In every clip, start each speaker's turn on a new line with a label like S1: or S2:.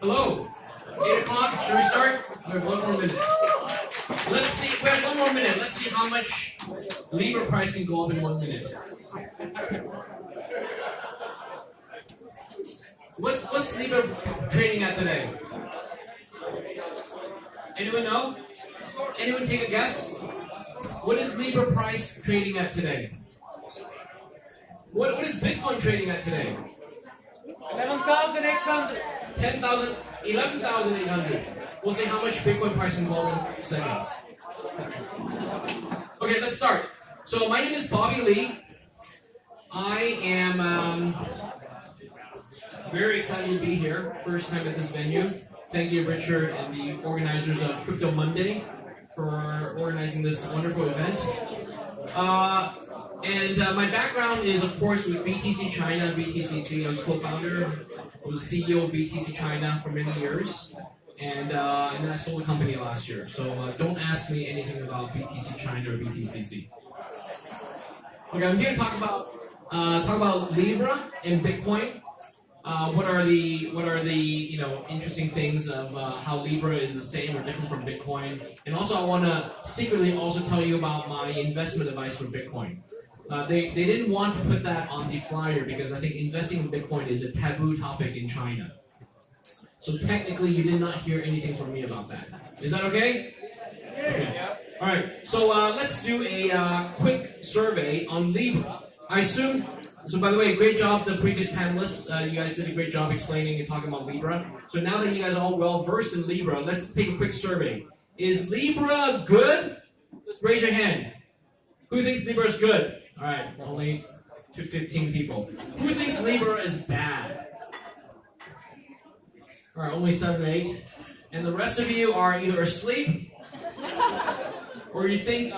S1: Hello. 8 o'clock. Should we start? We have one more minute. Let's see. We have one more minute. Let's see how much Libra price can go up in 1 minute. What's Libra trading at today? Anyone know? Anyone take a guess? What is Libra price trading at today? What is Bitcoin trading at today?
S2: 11,800.
S1: 10,000, 11,800. We'll see how much Bitcoin price can go in seconds. Okay, let's start. So my name is Bobby Lee. I am very excited to be here. First time at this venue. Thank you, Richard, and the organizers of Crypto Monday for organizing this wonderful event. My background is, of course, with BTC China, BTCC. I was co-founder. I was CEO of BTC China for many years. And then I sold the company last year. So don't ask me anything about BTC China or BTCC. Okay, I'm here to talk about Libra and Bitcoin. What are the interesting things of how Libra is the same or different from Bitcoin? And also, I want to secretly also tell you about my investment advice for Bitcoin. They didn't want to put that on the flyer because I think investing in Bitcoin is a taboo topic in China. So technically, you did not hear anything from me about that. Is that okay? Okay. All right. So let's do a quick survey on Libra. I assume. So by the way, great job, the previous panelists. You guys did a great job explaining and talking about Libra. So now that you guys are all well versed in Libra, let's take a quick survey. Is Libra good? Just raise your hand. Who thinks Libra is good? All right, only 15 people. Who thinks Libra is bad? All right, only 7 or 8. And the rest of you are either asleep or you think,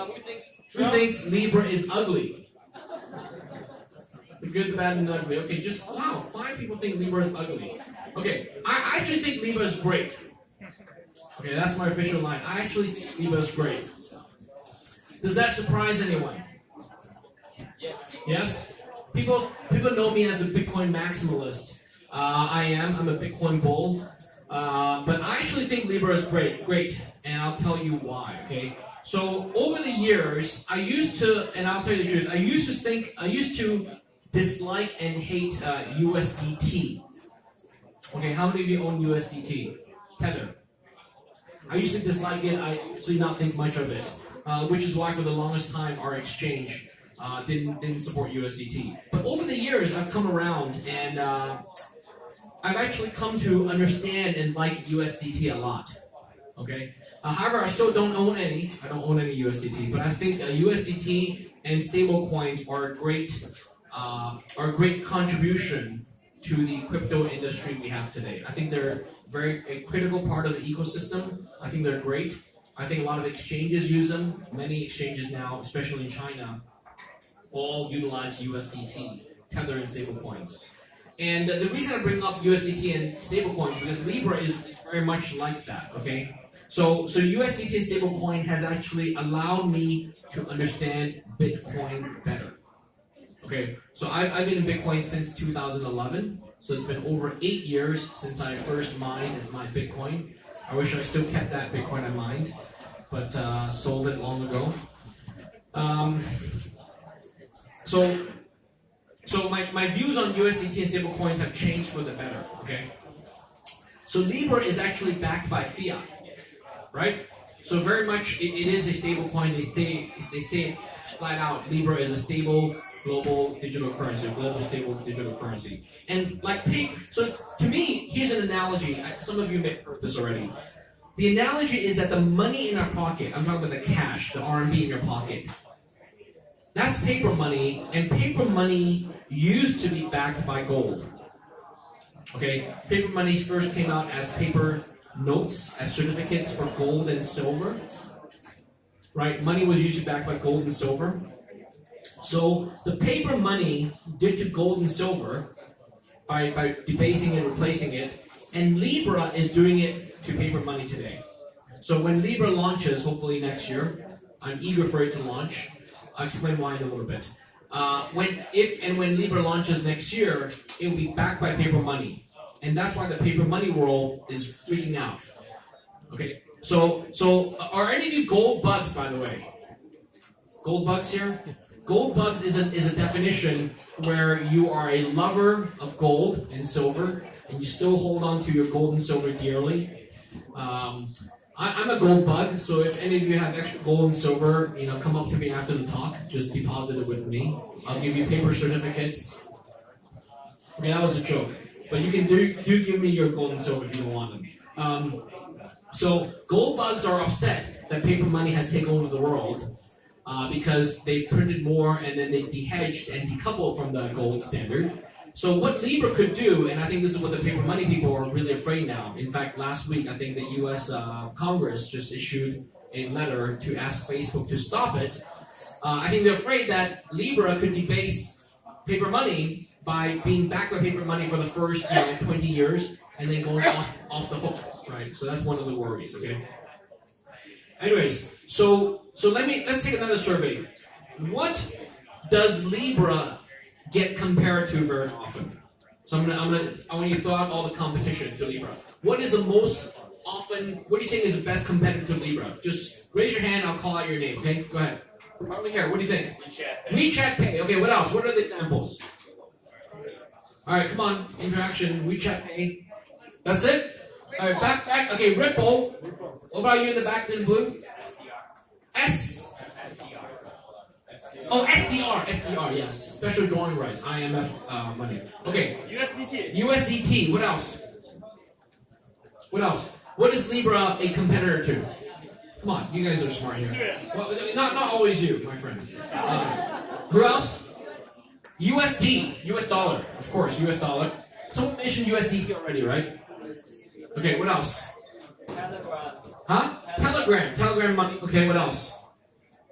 S1: who thinks Libra is ugly? The good, the bad, and the ugly. Okay, just, wow, 5 people think Libra is ugly. Okay, I actually think Libra is great. Okay, that's my official line. I actually think Libra is great. Does that surprise anyone?
S2: Yes.
S1: Yes? People know me as a Bitcoin maximalist. I'm a Bitcoin bull. But I actually think Libra is great, and I'll tell you why, okay? So, over the years, I used to, and I'll tell you the truth, I used to dislike and hate USDT. Okay, how many of you own USDT? Tether. I used to dislike it, I actually not think much of it, which is why for the longest time our exchange didn't support USDT. But over the years, I've come around and I've actually come to understand and like USDT a lot. Okay. However, I still don't own any. I don't own any USDT, but I think USDT and stable coins are a great contribution to the crypto industry we have today. I think they're a critical part of the ecosystem. I think they're great. I think a lot of exchanges use them. Many exchanges now, especially in China, all utilize USDT, Tether, and stablecoins. And the reason I bring up USDT and stablecoins because Libra is very much like that. Okay, so USDT and stablecoin has actually allowed me to understand Bitcoin better. Okay, so I've been in Bitcoin since 2011. So it's been over 8 years since I first mined my Bitcoin. I wish I still kept that Bitcoin I mined, but sold it long ago. So my views on USDT and stablecoins have changed for the better, okay? So Libra is actually backed by fiat, right? So very much it is a stablecoin. They say flat out, Libra is a stable global digital currency, global stable digital currency. And like so it's, to me, here's an analogy. Some of you may have heard this already. The analogy is that the money in our pocket, I'm talking about the cash, the RMB in your pocket, that's paper money, and paper money used to be backed by gold. Okay, paper money first came out as paper notes, as certificates for gold and silver. Right, money was usually backed by gold and silver. So the paper money did to gold and silver by debasing and replacing it, and Libra is doing it to paper money today. So when Libra launches, hopefully next year, I'm eager for it to launch. I'll explain why in a little bit. When Libra launches next year, it will be backed by paper money, and that's why the paper money world is freaking out. Okay, so are any of you gold bugs, by the way? Gold bugs here? Gold bugs is a definition where you are a lover of gold and silver, and you still hold on to your gold and silver dearly. I'm a gold bug, so if any of you have extra gold and silver, come up to me after the talk. Just deposit it with me. I'll give you paper certificates. Okay, that was a joke, but you can do give me your gold and silver if you don't want them. So gold bugs are upset that paper money has taken over the world because they printed more and then they de-hedged and decoupled from the gold standard. So what Libra could do, and I think this is what the paper money people are really afraid now. In fact, last week I think the U.S. Congress just issued a letter to ask Facebook to stop it. I think they're afraid that Libra could debase paper money by being backed by paper money for the first 20 years and then going off the hook, right? So that's one of the worries. Okay. Anyways, so let's take another survey. What does Libra get compared to very often? So I want you to throw out all the competition to Libra. What is the most often? What do you think is the best competitor to Libra? Just raise your hand. I'll call out your name. Okay, go ahead. Over here. What do you think?
S2: WeChat Pay.
S1: WeChat Pay. Okay. What else? What are the examples? All right. Come on. Interaction. WeChat Pay. That's it. All right. Back. Okay. Ripple. What about you in the back in blue? Oh, SDR, yes. Special drawing rights, IMF money. Okay. USDT, what else? What is Libra a competitor to? Come on, you guys are smart here. Well, not always you, my friend. Who else? USD, US dollar, of course, US dollar. Someone mentioned USDT already, right? Okay, what else?
S2: Telegram.
S1: Huh? Telegram money. Okay, what else?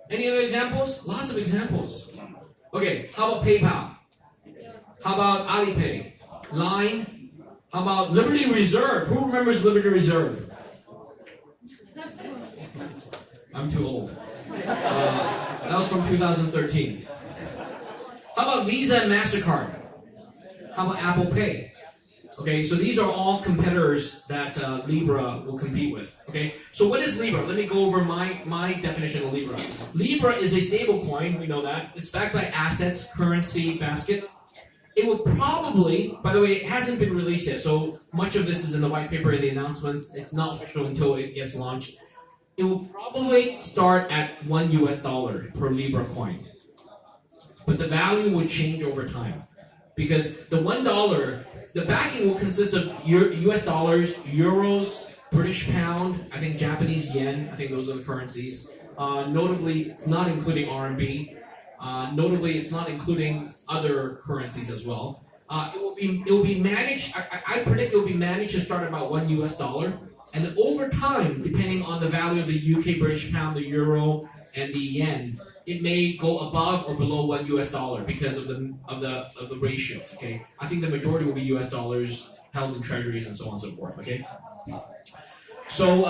S1: Any other examples? Lots of examples. Okay, how about PayPal? How about Alipay? Line? How about Liberty Reserve? Who remembers Liberty Reserve? I'm too old. That was from 2013. How about Visa and MasterCard? How about Apple Pay? Okay, so these are all competitors that Libra will compete with. Okay, so what is Libra? Let me go over my definition of Libra. Libra is a stable coin, we know that. It's backed by assets, currency, basket. It will probably, by the way, it hasn't been released yet, so much of this is in the white paper and the announcements. It's not official until it gets launched. It will probably start at $1 per Libra coin. But the value will change over time. Because the $1, the backing will consist of US dollars, euros, British pound, I think Japanese yen, I think those are the currencies. Notably, it's not including RMB. Notably, it's not including other currencies as well. It will be managed, I predict it will be managed to start at about $1, and then over time, depending on the value of the UK British pound, the euro, and the yen, it may go above or below $1 because of the ratios. Okay, I think the majority will be US dollars held in treasuries and so on and so forth. Okay, so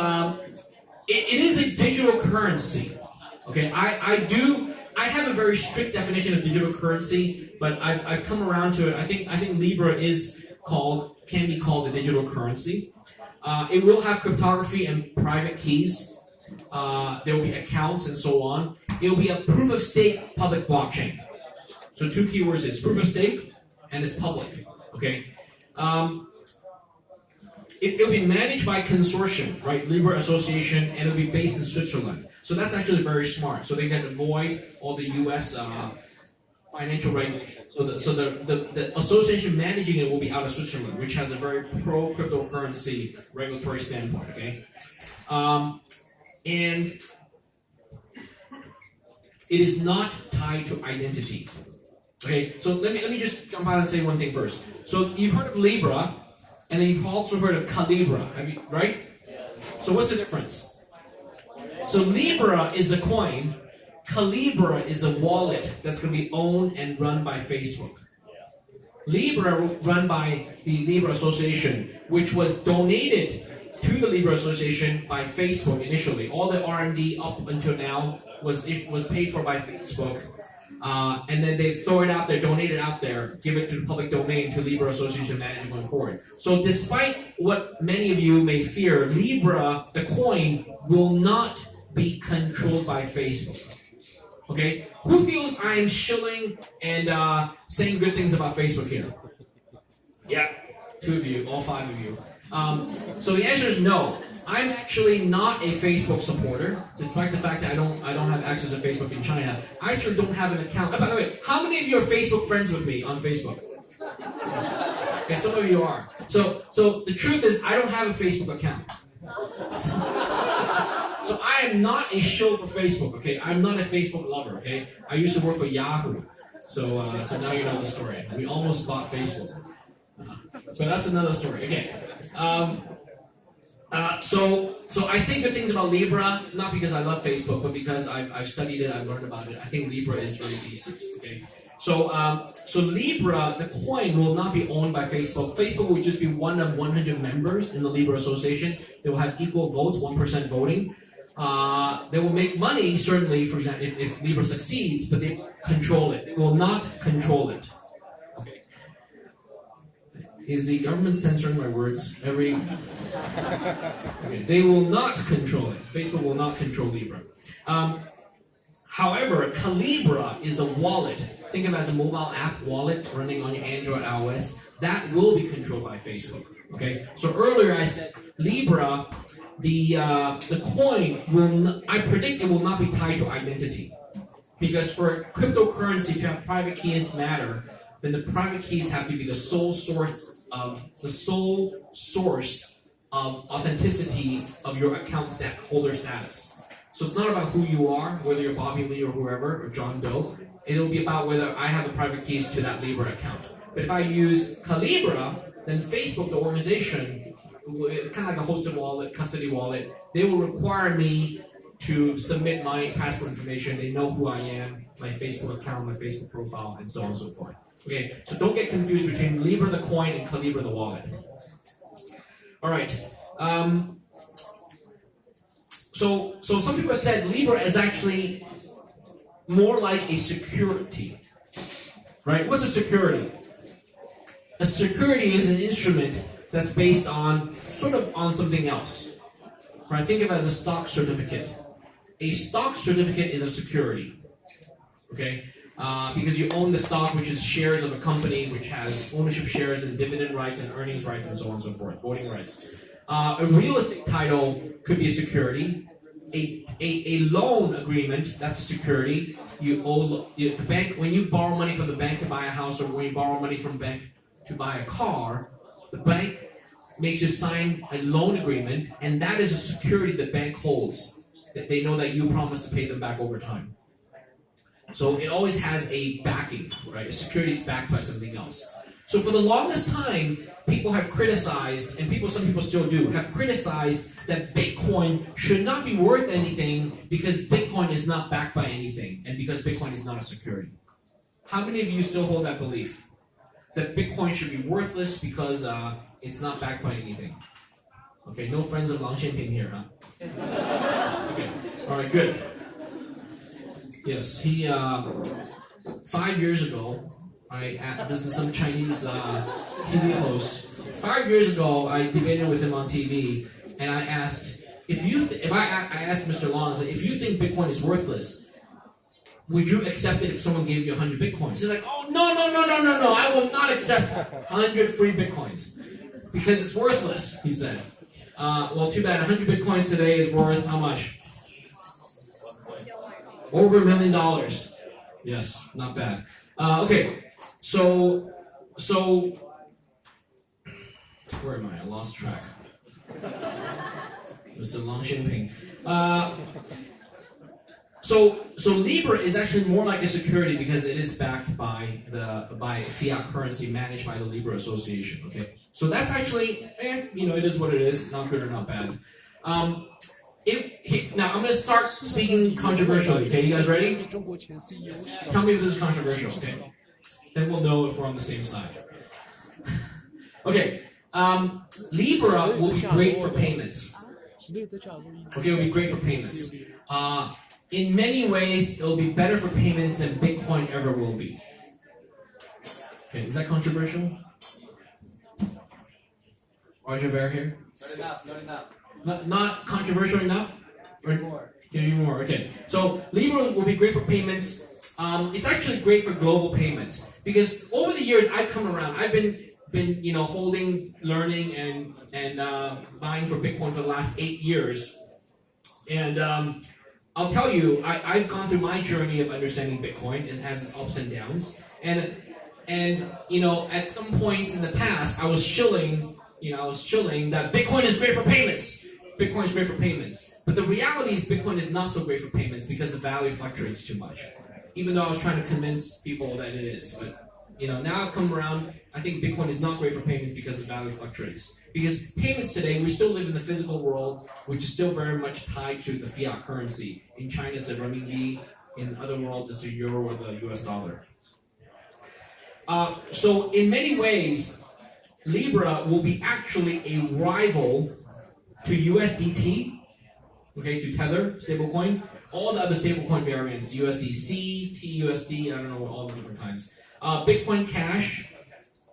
S1: it is a digital currency. Okay, I have a very strict definition of digital currency, but I've come around to it. I think Libra can be called a digital currency. It will have cryptography and private keys. There will be accounts and so on. It will be a proof of stake public blockchain. So two keywords is proof of stake and it's public. Okay. It will be managed by a consortium, right? Libra Association, and it will be based in Switzerland. So that's actually very smart. So they can avoid all the U.S. Financial regulations. So the association managing it will be out of Switzerland, which has a very pro cryptocurrency regulatory standpoint. Okay. And it is not tied to identity. Okay, so let me just jump out and say one thing first. So you've heard of Libra, and then you've also heard of Calibra, right? So what's the difference? So Libra is the coin, Calibra is the wallet that's going to be owned and run by Facebook. Libra run by the Libra Association, which was donated to the Libra Association by Facebook initially. All the R&D up until now was paid for by Facebook. and then they throw it out there, donate it out there, give it to the public domain to Libra Association manage going forward. So despite what many of you may fear, Libra, the coin, will not be controlled by Facebook. Okay? Who feels I am shilling and saying good things about Facebook here? Yeah, 2 of you, all 5 of you. So the answer is no. I'm actually not a Facebook supporter, despite the fact that I don't have access to Facebook in China. I actually don't have an account. By the way, how many of you are Facebook friends with me on Facebook? Okay, some of you are. So the truth is, I don't have a Facebook account. So I am not a shill for Facebook. Okay, I'm not a Facebook lover. Okay, I used to work for Yahoo. So now you know the story. We almost bought Facebook. But that's another story. Okay. So I say good things about Libra, not because I love Facebook, but because I've studied it, I've learned about it. I think Libra is very decent. Okay. So Libra, the coin, will not be owned by Facebook. Facebook will just be one of 100 members in the Libra Association. They will have equal votes, 1% voting. They will make money, certainly, for example, if Libra succeeds, but they control it. They will not control it. Okay. Is the government censoring my words? Okay. They will not control it. Facebook will not control Libra. However, Calibra is a wallet. Think of it as a mobile app wallet running on your Android iOS. That will be controlled by Facebook. Okay. So earlier I said Libra, the coin I predict it will not be tied to identity, because for cryptocurrency to have private keys matter, then the private keys have to be the sole source of authenticity of your account holder status. So it's not about who you are, whether you're Bobby Lee or whoever, or John Doe. It'll be about whether I have the private keys to that Libra account. But if I use Calibra, then Facebook, the organization, kind of like a hosted wallet, custody wallet, they will require me to submit my passport information. They know who I am, my Facebook account, my Facebook profile, and so on and so forth. Okay, so don't get confused between Libra the coin and Calibra the wallet. All right. So some people have said Libra is actually more like a security, right? What's a security? A security is an instrument that's based on something else, right? Think of it as a stock certificate. A stock certificate is a security, okay? Because you own the stock, which is shares of a company, which has ownership shares and dividend rights and earnings rights and so on and so forth, voting rights. A real estate title could be a security. A loan agreement, that's a security. You owe the bank, when you borrow money from the bank to buy a house, or when you borrow money from the bank to buy a car, the bank makes you sign a loan agreement, and that is a security the bank holds. That they know that you promise to pay them back over time. So it always has a backing, right? A security is backed by something else. So for the longest time, people have criticized, and some people still do, have criticized that Bitcoin should not be worth anything because Bitcoin is not backed by anything, and because Bitcoin is not a security. How many of you still hold that belief? That Bitcoin should be worthless because it's not backed by anything? Okay, no friends of Lang Xianping here, huh? Okay, all right, good. Yes, he, 5 years ago, this is some Chinese TV host. 5 years ago, I debated with him on TV, and I asked, I asked Mr. Long, I said, if you think Bitcoin is worthless, would you accept it if someone gave you 100 Bitcoins? He's like, oh, no, I will not accept 100 free Bitcoins, because it's worthless, he said. Well, too bad, 100 Bitcoins today is worth how much? Over $1 million. Yes, not bad. Okay, so where am I? I lost track. Mr. Lang Xianping. So Libra is actually more like a security because it is backed by fiat currency managed by the Libra Association. Okay, so that's actually, it is what it is. Not good or not bad. Now I'm going to start speaking controversially. Okay, you guys ready? Tell me if this is controversial. Okay, then we'll know if we're on the same side. Okay, Libra will be great for payments. Okay, it will be great for payments. in many ways, it'll be better for payments than Bitcoin ever will be. Okay, is that controversial? Roger Ver here?
S2: Not enough, not enough.
S1: Not controversial enough? Or,
S2: More.
S1: give me more, okay. So Libra will be great for payments. It's actually great for global payments because over the years I've come around. I've been holding, learning, and buying for Bitcoin for the last 8 years. And I'll tell you, I've gone through my journey of understanding Bitcoin. It has its ups and downs. And at some points in the past, I was shilling that Bitcoin is great for payments. Bitcoin is great for payments. But the reality is Bitcoin is not so great for payments because the value fluctuates too much. Even though I was trying to convince people that it is. But now I've come around, I think Bitcoin is not great for payments because the value fluctuates. Because payments today, we still live in the physical world, which is still very much tied to the fiat currency. In China, it's the renminbi. In other worlds, it's the euro or the US dollar. So in many ways, Libra will be actually a rival to USDT, okay, to Tether stablecoin, all the other stablecoin variants, USDC, TUSD, I don't know, all the different kinds. Bitcoin Cash,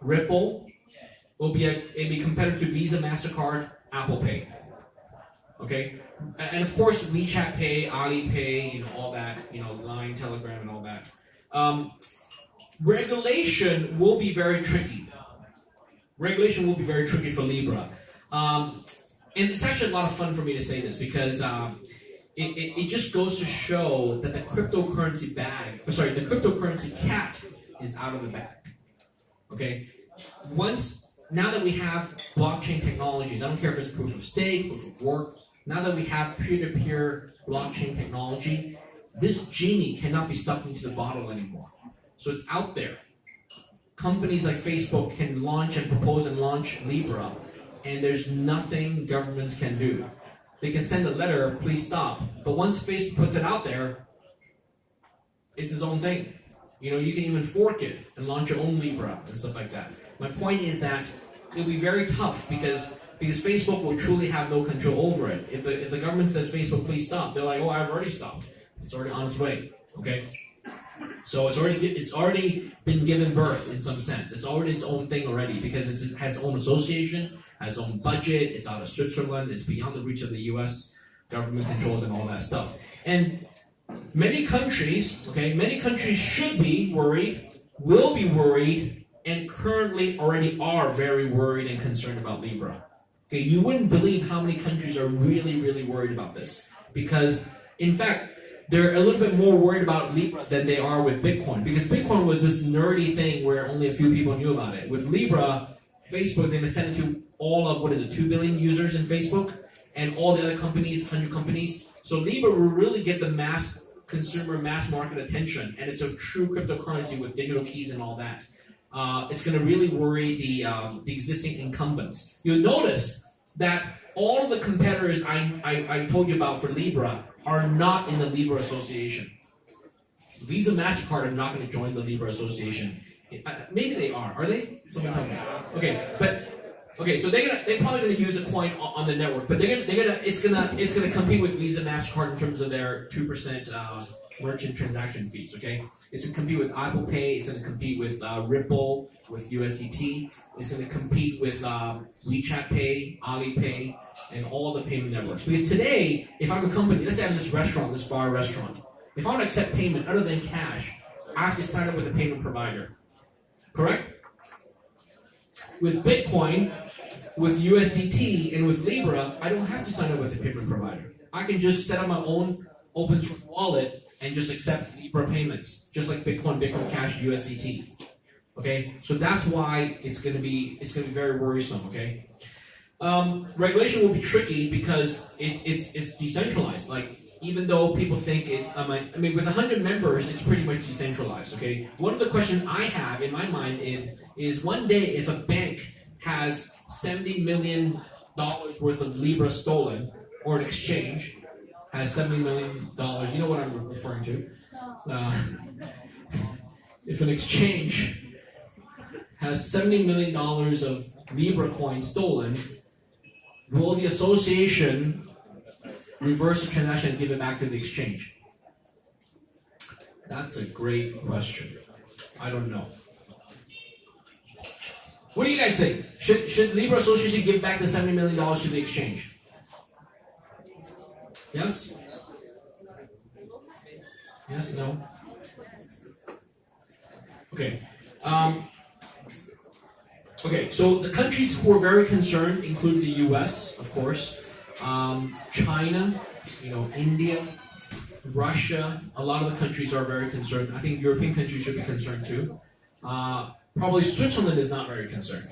S1: Ripple, will be a competitor to Visa, MasterCard, Apple Pay. Okay? And of course, WeChat Pay, Alipay, all that, Line, Telegram, and all that. Regulation will be very tricky. Regulation will be very tricky for Libra. And it's actually a lot of fun for me to say this because it just goes to show that the cryptocurrency cat is out of the bag. Okay? Now that we have blockchain technologies, I don't care if it's proof of stake, proof of work, now that we have peer-to-peer blockchain technology, this genie cannot be stuffed into the bottle anymore. So it's out there. Companies like Facebook can launch and propose and launch Libra, and there's nothing governments can do. They can send a letter, please stop. But once Facebook puts it out there, it's its own thing. You can even fork it and launch your own Libra and stuff like that. My point is that it'll be very tough because Facebook will truly have no control over it. If the government says, Facebook, please stop, they're like, oh, I've already stopped. It's already on its way. Okay? So it's already been given birth in some sense. It's already its own thing already because it has its own association, has its own budget, it's out of Switzerland, it's beyond the reach of the US government controls and all that stuff. And many countries should be worried, will be worried, and currently already are very worried and concerned about Libra. Okay, you wouldn't believe how many countries are really, really worried about this. Because, in fact, they're a little bit more worried about Libra than they are with Bitcoin. Because Bitcoin was this nerdy thing where only a few people knew about it. With Libra, Facebook, they've been sent it to all of, 2 billion users in Facebook, and all the other companies, 100 companies. So Libra will really get the mass consumer, mass market attention, and it's a true cryptocurrency with digital keys and all that. It's going to really worry the existing incumbents. You'll notice that all of the competitors I told you about for Libra are not in the Libra Association. Visa, MasterCard are not going to join the Libra Association. Maybe they are. Are they? Someone tell me. Okay, so they're probably going to use a coin on the network, but it's gonna compete with Visa, MasterCard in terms of their 2% merchant transaction fees. Okay, it's going to compete with Apple Pay. It's going to compete with Ripple, with USDT. It's going to compete with WeChat Pay, Alipay, and all the payment networks. Because today, if I'm a company, let's say I'm this bar restaurant, if I want to accept payment other than cash, I have to sign up with a payment provider. Correct? With Bitcoin, with USDT, and with Libra, I don't have to sign up with a payment provider. I can just set up my own open source wallet and just accept Libra payments, just like Bitcoin Cash, USDT. Okay, so that's why it's going to be very worrisome. Okay, regulation will be tricky because it's decentralized. Like, even though people think it's, with 100 members, it's pretty much decentralized. Okay, one of the questions I have in my mind is one day if a bank has $70 million worth of Libra stolen, or an exchange has $70 million, you know what I'm referring to. If an exchange has $70 million of Libra coins stolen, will the association reverse the transaction and give it back to the exchange? That's a great question. I don't know. What do you guys think? Should Libra Association give back the $70 million to the exchange? Yes? Yes, no? Okay. Okay, so the countries who are very concerned include the US, of course, China, India, Russia. A lot of the countries are very concerned. I think European countries should be concerned too. Probably Switzerland is not very concerned.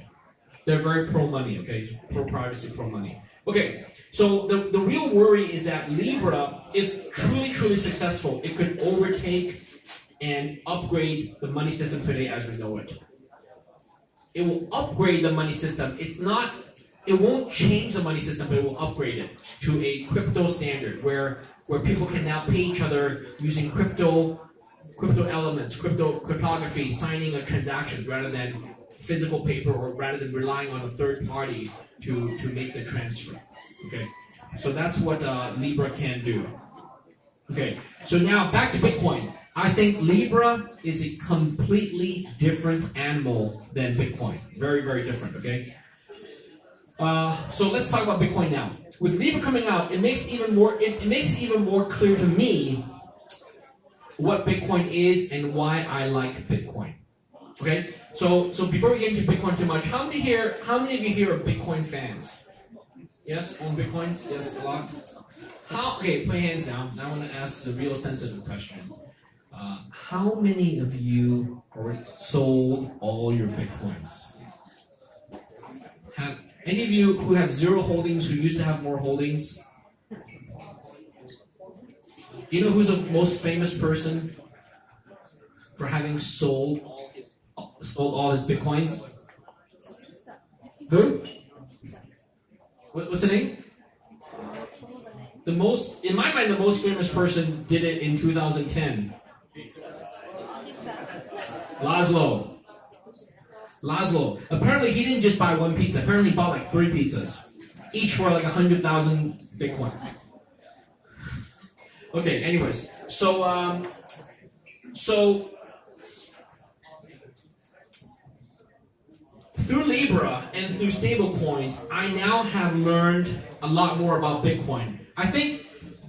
S1: They're very pro-money, okay? Pro-privacy, pro-money. Okay, so the real worry is that Libra, if truly successful, it could overtake and upgrade the money system today as we know it. It will upgrade the money system. It won't change the money system, but it will upgrade it to a crypto standard where people can now pay each other using crypto elements, cryptography, signing of transactions rather than physical paper or rather than relying on a third party to make the transfer. Okay, so that's what Libra can do. Okay, so now back to Bitcoin. I think Libra is a completely different animal than Bitcoin. Very different, okay? So let's talk about Bitcoin now. With Libra coming out, it makes it even more clear to me what Bitcoin is and why I like Bitcoin. Okay? So before we get into Bitcoin too much, how many of you here are Bitcoin fans? Yes? Own Bitcoins? Yes, a lot? Okay, put your hands down. Now I want to ask the real sensitive question. How many of you already sold all your Bitcoins? Have any of you who have zero holdings, who used to have more holdings? You know who's the most famous person for having sold all his Bitcoins? Who? What's the name? In my mind, the most famous person did it in 2010. Laszlo. Apparently, he didn't just buy one pizza. Apparently, he bought like 3 pizzas, each for like 100,000 Bitcoin. Okay. Anyways, so through Libra and through stablecoins, I now have learned a lot more about Bitcoin. I think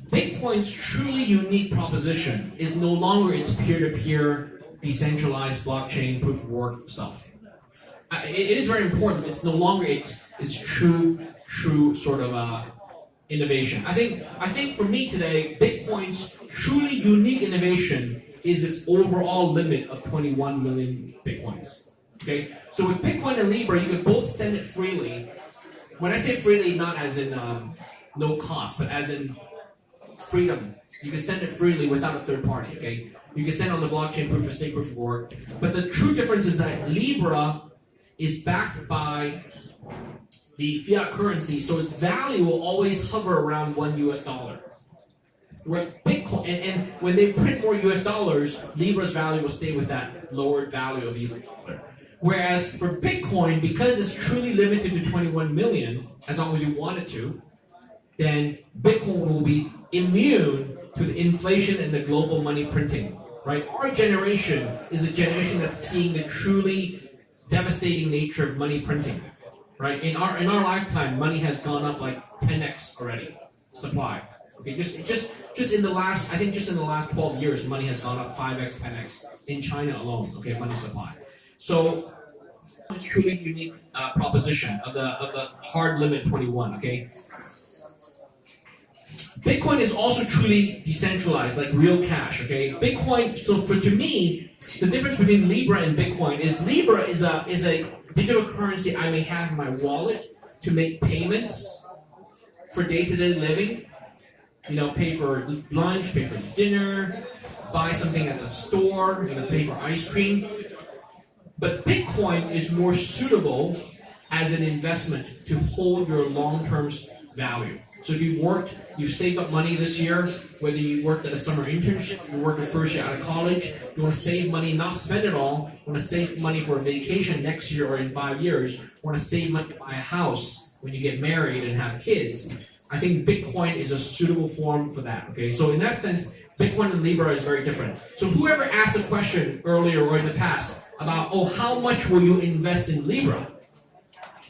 S1: Bitcoin's truly unique proposition is no longer its peer-to-peer, decentralized blockchain, proof of work stuff. It is very important, but it's no longer its true sort of innovation. I think for me today, Bitcoin's truly unique innovation is its overall limit of 21 million Bitcoins. Okay, so with Bitcoin and Libra, you can both send it freely. When I say freely, not as in no cost, but as in freedom. You can send it freely without a third party, okay? You can send on the blockchain, proof of stake, proof of work. But the true difference is that Libra is backed by the fiat currency, so its value will always hover around $1. Where Bitcoin, and when they print more US dollars, Libra's value will stay with that lowered value of US dollar. Whereas for Bitcoin, because it's truly limited to 21 million, as long as you want it to, then Bitcoin will be immune to the inflation and the global money printing, right? Our generation is a generation that's seeing the truly devastating nature of money printing, right? In our lifetime, money has gone up like 10x already, supply. Okay, just in the last 12 years, money has gone up 5x, 10x in China alone. Okay, money supply. So it's truly unique proposition of the hard limit 21. Okay. Bitcoin is also truly decentralized, like real cash, okay? Bitcoin, to me, the difference between Libra and Bitcoin is Libra is a digital currency I may have in my wallet to make payments for day-to-day living. Pay for lunch, pay for dinner, buy something at the store, pay for ice cream. But Bitcoin is more suitable as an investment to hold your long-term value. So if you've saved up money this year, whether you worked at a summer internship, you worked the first year out of college, you want to save money, not spend it all, you want to save money for a vacation next year or in 5 years, you want to save money to buy a house when you get married and have kids, I think Bitcoin is a suitable form for that, okay? So in that sense, Bitcoin and Libra is very different. So whoever asked a question earlier or in the past about, oh, how much will you invest in Libra?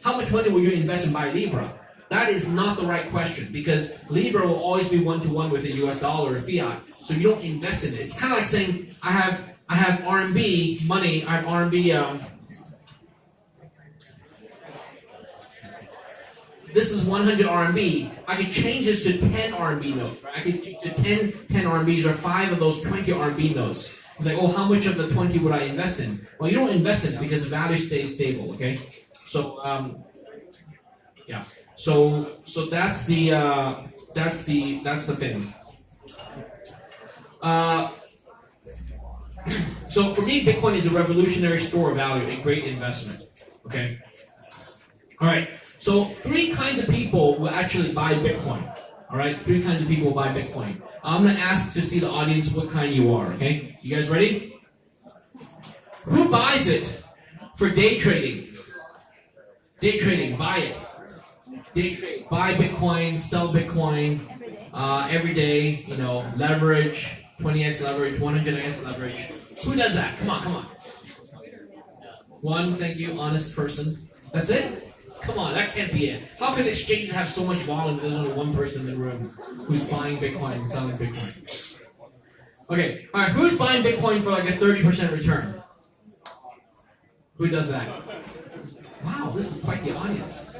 S1: How much money will you invest in buy Libra? That is not the right question because Libra will always be one-to-one with the US dollar or fiat. So you don't invest in it. It's kind of like saying, I have RMB money, I have RMB, this is 100 RMB. I can change this to 10 RMB notes, right? I can change to 10 RMBs or 5 of those 20 RMB notes. It's like, oh, how much of the 20 would I invest in? Well, you don't invest in it because the value stays stable, okay? So, yeah. So that's the thing. So for me, Bitcoin is a revolutionary store of value, a great investment, okay? All right. So 3 kinds of people will actually buy Bitcoin. All right, 3 kinds of people will buy Bitcoin. I'm gonna ask to see the audience what kind you are. Okay, you guys ready? Who buys it for day trading? Day trading, buy it. Day trade, buy Bitcoin, sell Bitcoin every day. You know, leverage, 20x leverage, 100x leverage. Who does that? Come on. 1, thank you, honest person. That's it. Come on, that can't be it. How can exchanges have so much volume if there's only 1 person in the room who's buying Bitcoin and selling Bitcoin? Okay, all right, who's buying Bitcoin for like a 30% return? Who does that? Wow, this is quite the audience.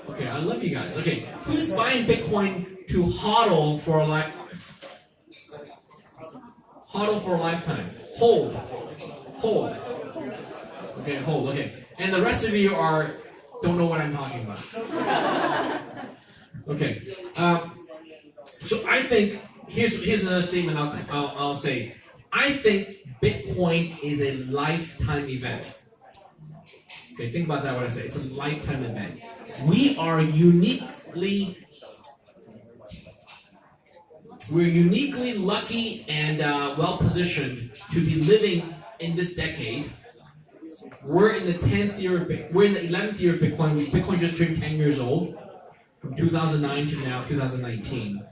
S1: Okay, I love you guys. Okay, who's buying Bitcoin to hodl for a lifetime? Hodl for a lifetime. Hold. Okay, hold, okay. And the rest of you don't know what I'm talking about. Okay. So I think here's another statement I'll say. I think Bitcoin is a lifetime event. Okay, think about that. What I say. It's a lifetime event. We are uniquely lucky and well positioned to be living in this decade. We're in the 10th year of we're in the 11th year of Bitcoin. Bitcoin just turned 10 years old, from 2009 to now 2019.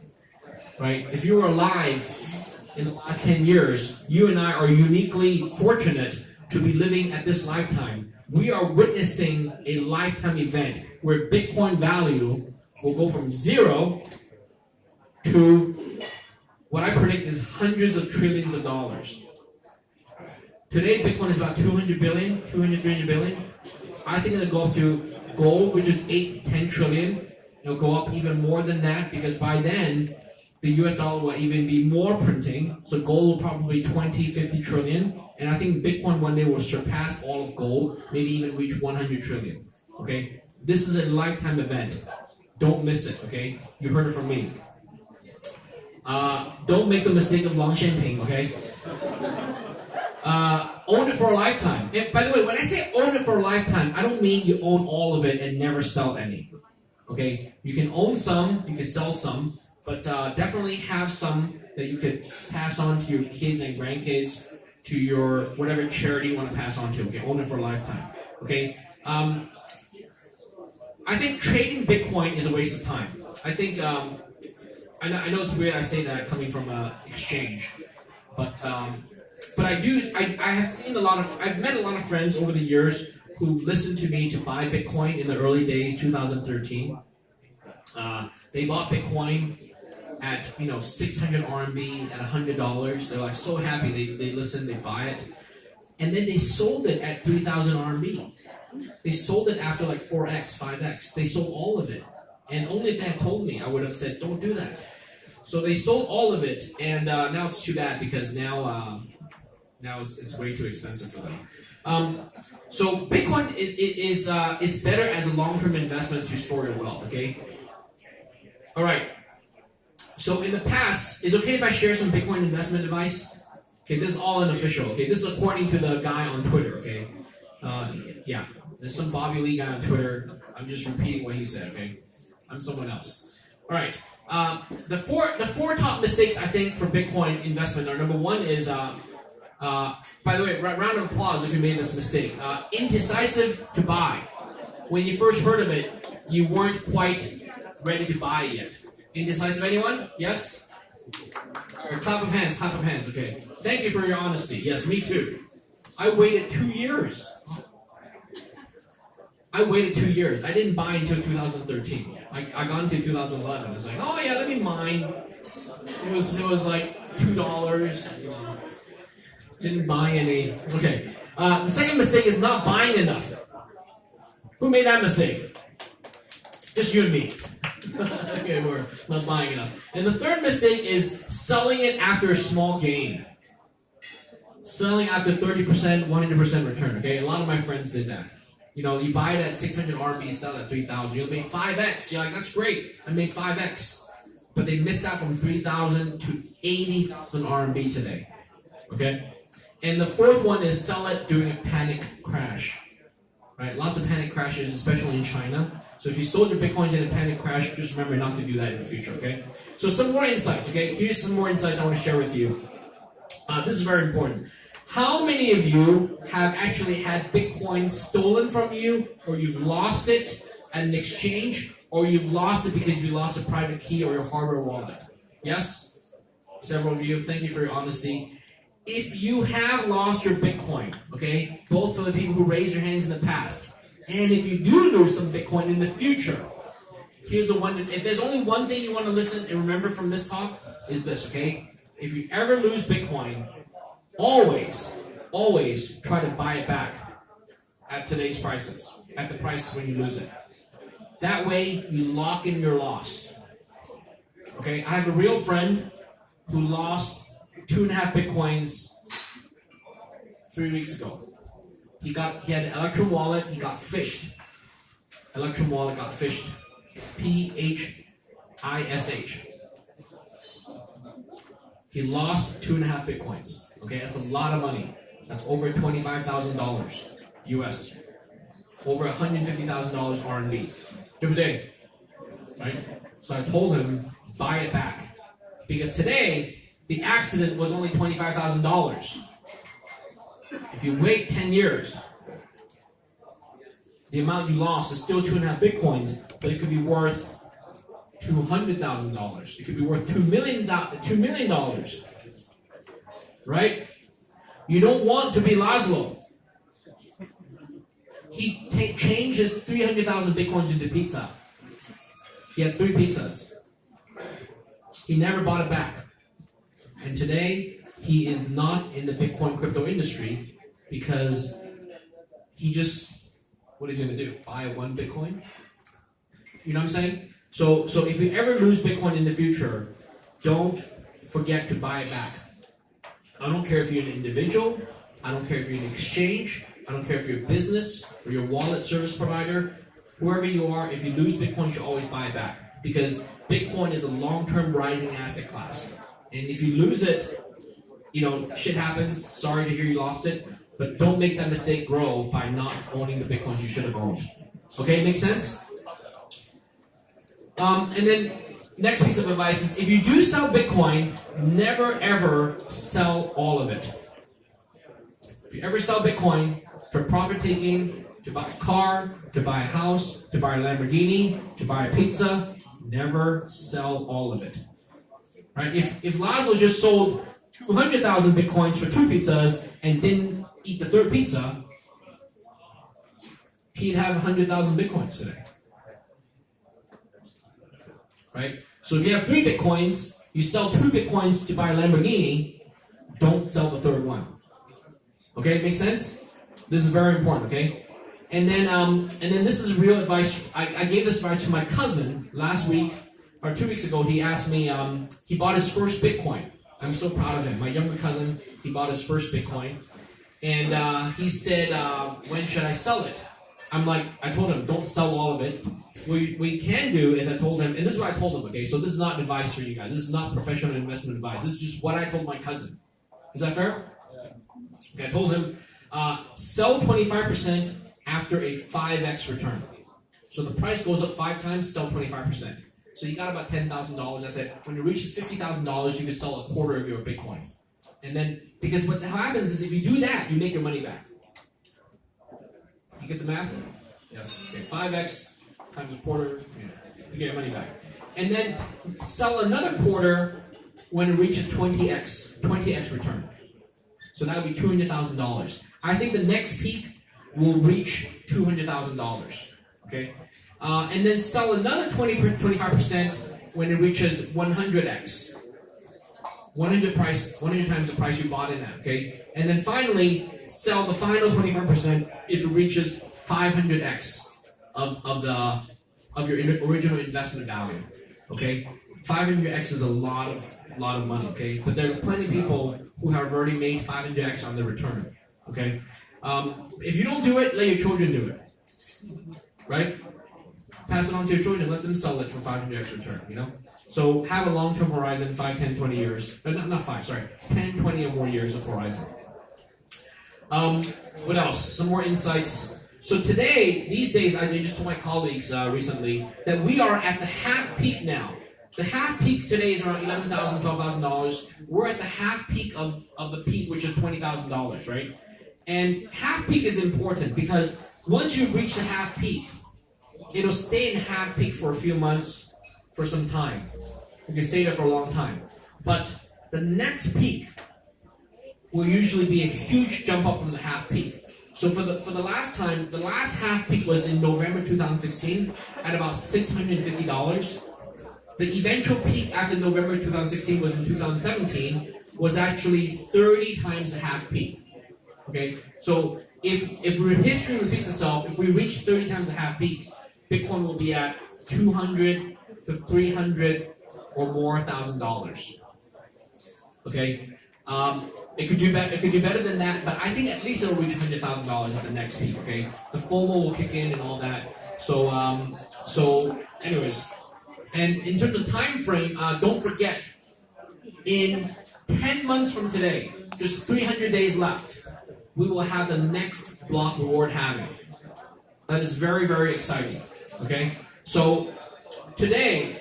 S1: Right? If you were alive in the last 10 years, you and I are uniquely fortunate to be living at this lifetime. We are witnessing a lifetime event where Bitcoin value will go from 0 to what I predict is hundreds of trillions of dollars. Today, Bitcoin is about 300 billion. I think it'll go up to gold, which is 10 trillion. It'll go up even more than that because by then, the US dollar will even be more printing. So gold will probably be 20, 50 trillion. And I think Bitcoin one day will surpass all of gold, maybe even reach 100 trillion. Okay? This is a lifetime event. Don't miss it, okay? You heard it from me. Don't make the mistake of Long Shanping, okay? Own it for a lifetime. And by the way, when I say own it for a lifetime, I don't mean you own all of it and never sell any. Okay? You can own some, you can sell some, but definitely have some that you could pass on to your kids and grandkids, to your whatever charity you want to pass on to. Okay? Own it for a lifetime. Okay? I think trading Bitcoin is a waste of time. I think, I know it's weird I say that coming from an exchange, but I have seen I've met a lot of friends over the years who've listened to me to buy Bitcoin in the early days, 2013. They bought Bitcoin at 600 RMB at $100. They're like so happy. They listen, they buy it, and then they sold it at 3,000 RMB. They sold it after like 4x, 5x. They sold all of it, and only if they had told me, I would have said, don't do that. So they sold all of it, and now it's too bad because now it's way too expensive for them. So Bitcoin is better as a long-term investment to store your wealth. Okay. All right. So in the past, is it okay if I share some Bitcoin investment advice? Okay, this is all unofficial. Okay, this is according to the guy on Twitter. Okay. Yeah, there's some Bobby Lee guy on Twitter. I'm just repeating what he said. Okay, I'm someone else. All right. The four top mistakes I think for Bitcoin investment are: number one is, by the way, round of applause if you made this mistake. Indecisive to buy. When you first heard of it, you weren't quite ready to buy it yet. Indecisive, anyone? Yes? All right, clap of hands, okay. Thank you for your honesty. Yes, me too. I waited 2 years. I waited 2 years. I didn't buy until 2013. I got into 2011. I was like, oh yeah, let me mine. It was like $2. You know. Didn't buy any. Okay. The second mistake is not buying enough. Who made that mistake? Just you and me. Okay, we're not buying enough. And the third mistake is selling it after a small gain. Selling after 30%, 100% return. Okay, a lot of my friends did that. You know, you buy it at 600 RMB, sell it at 3,000. You'll make 5x. You're like, that's great. I made 5x. But they missed out from 3,000 to 80,000 RMB today. Okay? And the fourth one is sell it during a panic crash. Right? Lots of panic crashes, especially in China. So if you sold your Bitcoins in a panic crash, just remember not to do that in the future, okay? So some more insights, okay? Here's some more insights I want to share with you. This is very important. How many of you have actually had Bitcoin stolen from you, or you've lost it at an exchange, or you've lost it because you lost a private key or your hardware wallet? Yes? Several of you, thank you for your honesty. If you have lost your Bitcoin, okay, both for the people who raised your hands in the past, and if you do lose some Bitcoin in the future, here's the one. If there's only one thing you want to listen and remember from this talk, is this, okay? If you ever lose Bitcoin, always try to buy it back at today's prices, at the price when you lose it. That way, you lock in your loss. Okay, I have a real friend who lost 2.5 Bitcoins 3 weeks ago. He had an Electrum wallet, he got phished. Electrum wallet got phished. Phish. He lost 2.5 Bitcoins. Okay, that's a lot of money. That's over $25,000 US. Over $150,000 RMB. Every day. Right? So I told him, buy it back. Because today, the accident was only $25,000. If you wait 10 years, the amount you lost is still 2.5 Bitcoins, but it could be worth $200,000. It could be worth $2 million. Right? You don't want to be Laszlo. He changed his 300,000 Bitcoins into pizza. He had 3 pizzas. He never bought it back. And today, he is not in the Bitcoin crypto industry because he just, what is he going to do? Buy 1 Bitcoin? You know what I'm saying? So if you ever lose Bitcoin in the future, don't forget to buy it back. I don't care if you're an individual, I don't care if you're an exchange, I don't care if you're a business or your wallet service provider, whoever you are, if you lose Bitcoin, you should always buy it back. Because Bitcoin is a long-term rising asset class. And if you lose it, you know, shit happens. Sorry to hear you lost it. But don't make that mistake grow by not owning the Bitcoins you should have owned. Okay, make sense? And then, next piece of advice is, if you do sell Bitcoin, never ever sell all of it. If you ever sell Bitcoin for profit taking, to buy a car, to buy a house, to buy a Lamborghini, to buy a pizza, never sell all of it. Right? If Laszlo just sold 200,000 Bitcoins for 2 pizzas and didn't eat the 3rd pizza, he'd have 100,000 Bitcoins today. Right? So if you have 3 Bitcoins, you sell 2 Bitcoins to buy a Lamborghini, don't sell the 3rd one. Okay, make sense? This is very important, okay? And then this is real advice. I gave this advice to my cousin last week, or 2 weeks ago. He asked me, he bought his first Bitcoin. I'm so proud of him. My younger cousin, he bought his first Bitcoin. And he said, when should I sell it? I told him, don't sell all of it. What we can do is I told him, and this is what I told him, okay? So this is not advice for you guys. This is not professional investment advice. This is just what I told my cousin. Is that fair? Okay, I told him, sell 25% after a 5x return. So the price goes up 5 times, sell 25%. So you got about $10,000. I said, when it reaches $50,000, you can sell a quarter of your Bitcoin. And then, because what happens is if you do that, you make your money back. You get the math? Yes. Okay, 5x times a quarter, you get your money back. And then sell another quarter when it reaches 20x return. So that would be $200,000. I think the next peak will reach $200,000. Okay, and then sell another 25% when it reaches 100x. 100 times the price you bought in at. Okay, and then finally sell the final 25% if it reaches 500x of your original investment value. Okay, 500x is a lot of money. Okay, but there are plenty of people who have already made 500x on the return. Okay, if you don't do it, let your children do it. Right? Pass it on to your children. Let them sell it for 500x return. You know. So have a long-term horizon, 5, 10, 20 years. Not 5, sorry, 10, 20 or more years of horizon. What else? Some more insights. So today, these days, I just told my colleagues recently that we are at the half peak now. The half peak today is around $11,000, $12,000. We're at the half peak of the peak, which is $20,000, right? And half peak is important because once you've reached the half peak, it'll stay in half peak for a few months, for some time. You can stay there for a long time. But the next peak will usually be a huge jump up from the half peak. So for the last time, the last half peak was in November 2016 at about $650. The eventual peak after November 2016 was in 2017, was actually 30 times the half peak. Okay, so if history repeats itself, if we reach 30 times the half peak, Bitcoin will be at 200 to 300 or more $1,000. Okay, it could do better. It could do better than that, but I think at least it'll reach $100,000 at the next peak. Okay, the FOMO will kick in and all that. So anyways, and in terms of time frame, don't forget, in 10 months from today, just 300 days left, we will have the next block reward halving. That is very, very exciting. Okay, so today.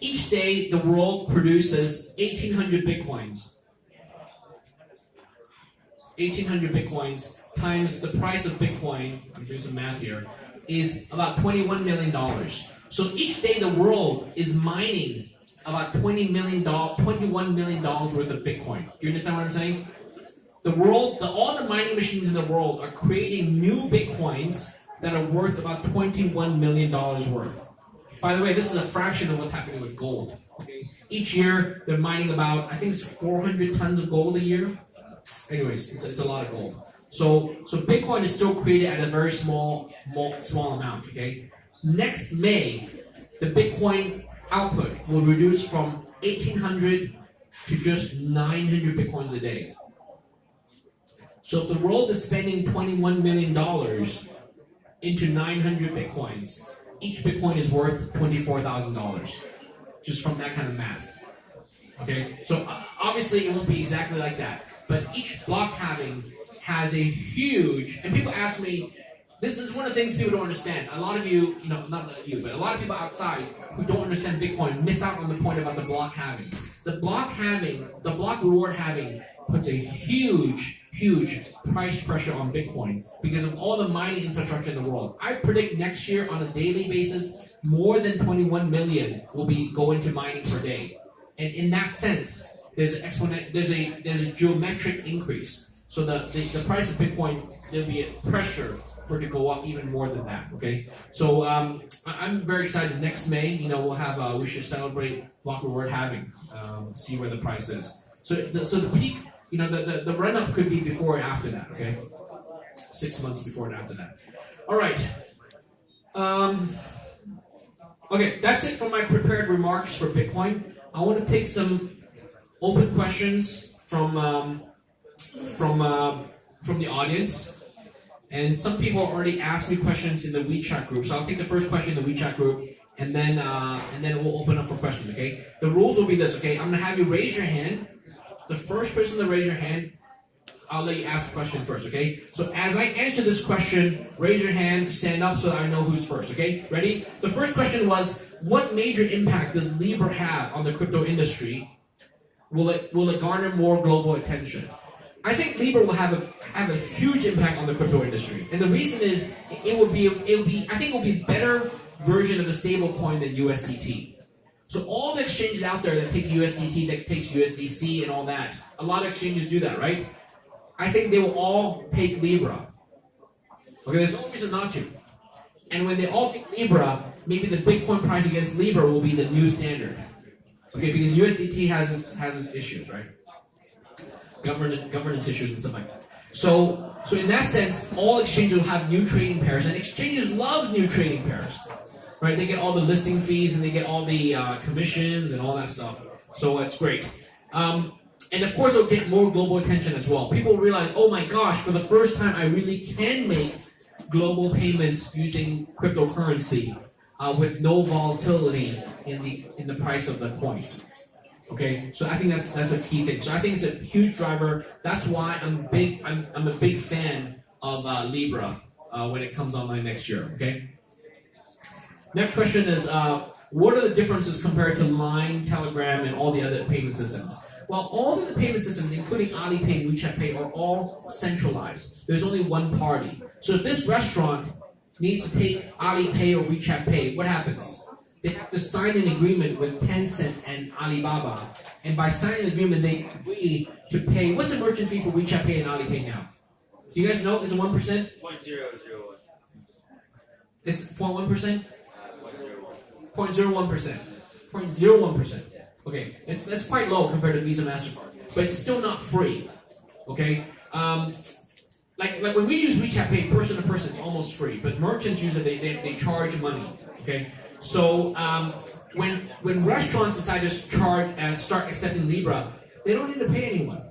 S1: Each day, the world produces 1,800 Bitcoins. 1,800 Bitcoins times the price of Bitcoin, I'm doing some math here, is about $21 million. So each day, the world is mining about $21 million worth of Bitcoin. Do you understand what I'm saying? The world, all the mining machines in the world are creating new Bitcoins that are worth about $21 million worth. By the way, this is a fraction of what's happening with gold. Okay? Each year, they're mining about, I think it's 400 tons of gold a year. Anyways, it's a lot of gold. So Bitcoin is still created at a very small amount. Okay. Next May, the Bitcoin output will reduce from 1,800 to just 900 Bitcoins a day. So if the world is spending $21 million into 900 Bitcoins, each Bitcoin is worth $24,000, just from that kind of math. Okay, so obviously it won't be exactly like that, but each block halving has a huge, and people ask me, this is one of the things people don't understand. A lot of you, not you, but a lot of people outside who don't understand Bitcoin miss out on the point about the block halving. The block reward halving puts a huge price pressure on Bitcoin because of all the mining infrastructure in the world. I predict next year on a daily basis, more than 21 million will be going to mining per day. And in that sense, there's a geometric increase. So the price of Bitcoin, there'll be a pressure for it to go up even more than that. Okay, so I'm very excited. Next May, we'll have we should celebrate block reward halving, see where the price is. So the peak. The run-up could be before and after that, okay? 6 months before and after that. All right. Okay, that's it for my prepared remarks for Bitcoin. I want to take some open questions from the audience. And some people already asked me questions in the WeChat group. So I'll take the first question in the WeChat group, and then we'll open up for questions, okay? The rules will be this, okay? I'm going to have you raise your hand. The first person to raise your hand, I'll let you ask the question first, okay? So as I answer this question, raise your hand, stand up so that I know who's first, okay? Ready? The first question was, what major impact does Libra have on the crypto industry? Will it garner more global attention? I think Libra will have a huge impact on the crypto industry, and the reason is it will be I think it will be a better version of a stable coin than USDT. So all the exchanges out there that take USDT, that takes USDC and all that, a lot of exchanges do that, right? I think they will all take Libra. Okay, there's no reason not to. And when they all take Libra, maybe the Bitcoin price against Libra will be the new standard. Okay, because USDT has its issues, right? Governance issues and stuff like that. So in that sense, all exchanges will have new trading pairs, and exchanges love new trading pairs, right? They get all the listing fees and they get all the commissions and all that stuff. So it's great. And of course, it'll get more global attention as well. People realize, oh my gosh, for the first time, I really can make global payments using cryptocurrency with no volatility in the price of the coin. Okay, so I think that's a key thing. So I think it's a huge driver. That's why I'm a big fan of Libra when it comes online next year. Okay. Next question is, what are the differences compared to Line, Telegram, and all the other payment systems? Well, all of the payment systems, including Alipay, WeChat Pay, are all centralized. There's only one party. So if this restaurant needs to take Alipay or WeChat Pay, what happens? They have to sign an agreement with Tencent and Alibaba. And by signing the agreement, they agree to pay. What's a merchant fee for WeChat Pay and Alipay now? Do you guys know? Is it 1%?
S2: 0.001.
S1: It's 0.1%? 0.01%. 0.01%. Okay, that's quite low compared to Visa, MasterCard, but it's still not free. Okay, like when we use WeChat Pay person to person, it's almost free, but merchants use it. They charge money. Okay, so when restaurants decide to charge and start accepting Libra, they don't need to pay anyone.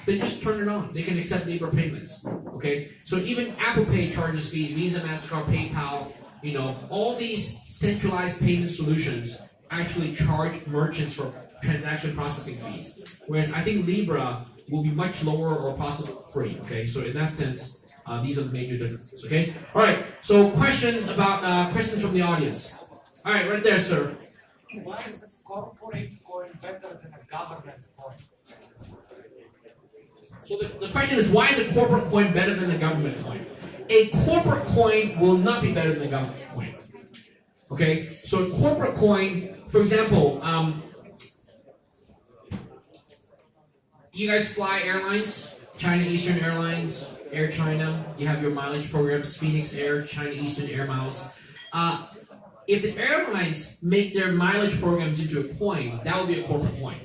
S1: They just turn it on. They can accept Libra payments. Okay, so even Apple Pay charges fees, Visa, MasterCard, PayPal. You know, all these centralized payment solutions actually charge merchants for transaction processing fees. Whereas I think Libra will be much lower or possibly free. Okay, so in that sense, these are the major differences. Okay, all right. So questions from the audience. All right, right there, sir.
S3: Why is a corporate coin better than a government coin?
S1: So the question is, why is a corporate coin better than a government coin? A corporate coin will not be better than a government coin. Okay, so a corporate coin, for example, you guys fly airlines, China Eastern Airlines, Air China, you have your mileage programs, Phoenix Air, China Eastern Air Miles. If the airlines make their mileage programs into a coin, that would be a corporate coin.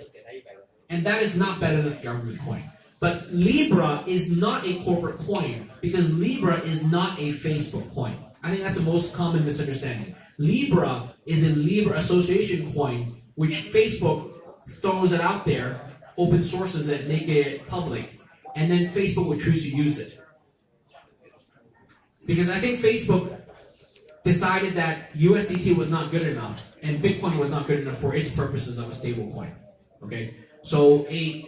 S1: And that is not better than a government coin. But Libra is not a corporate coin because Libra is not a Facebook coin. I think that's the most common misunderstanding. Libra is a Libra Association coin, which Facebook throws it out there, open sources it, make it public, and then Facebook would choose to use it. Because I think Facebook decided that USDT was not good enough, and Bitcoin was not good enough for its purposes of a stable coin. Okay, so a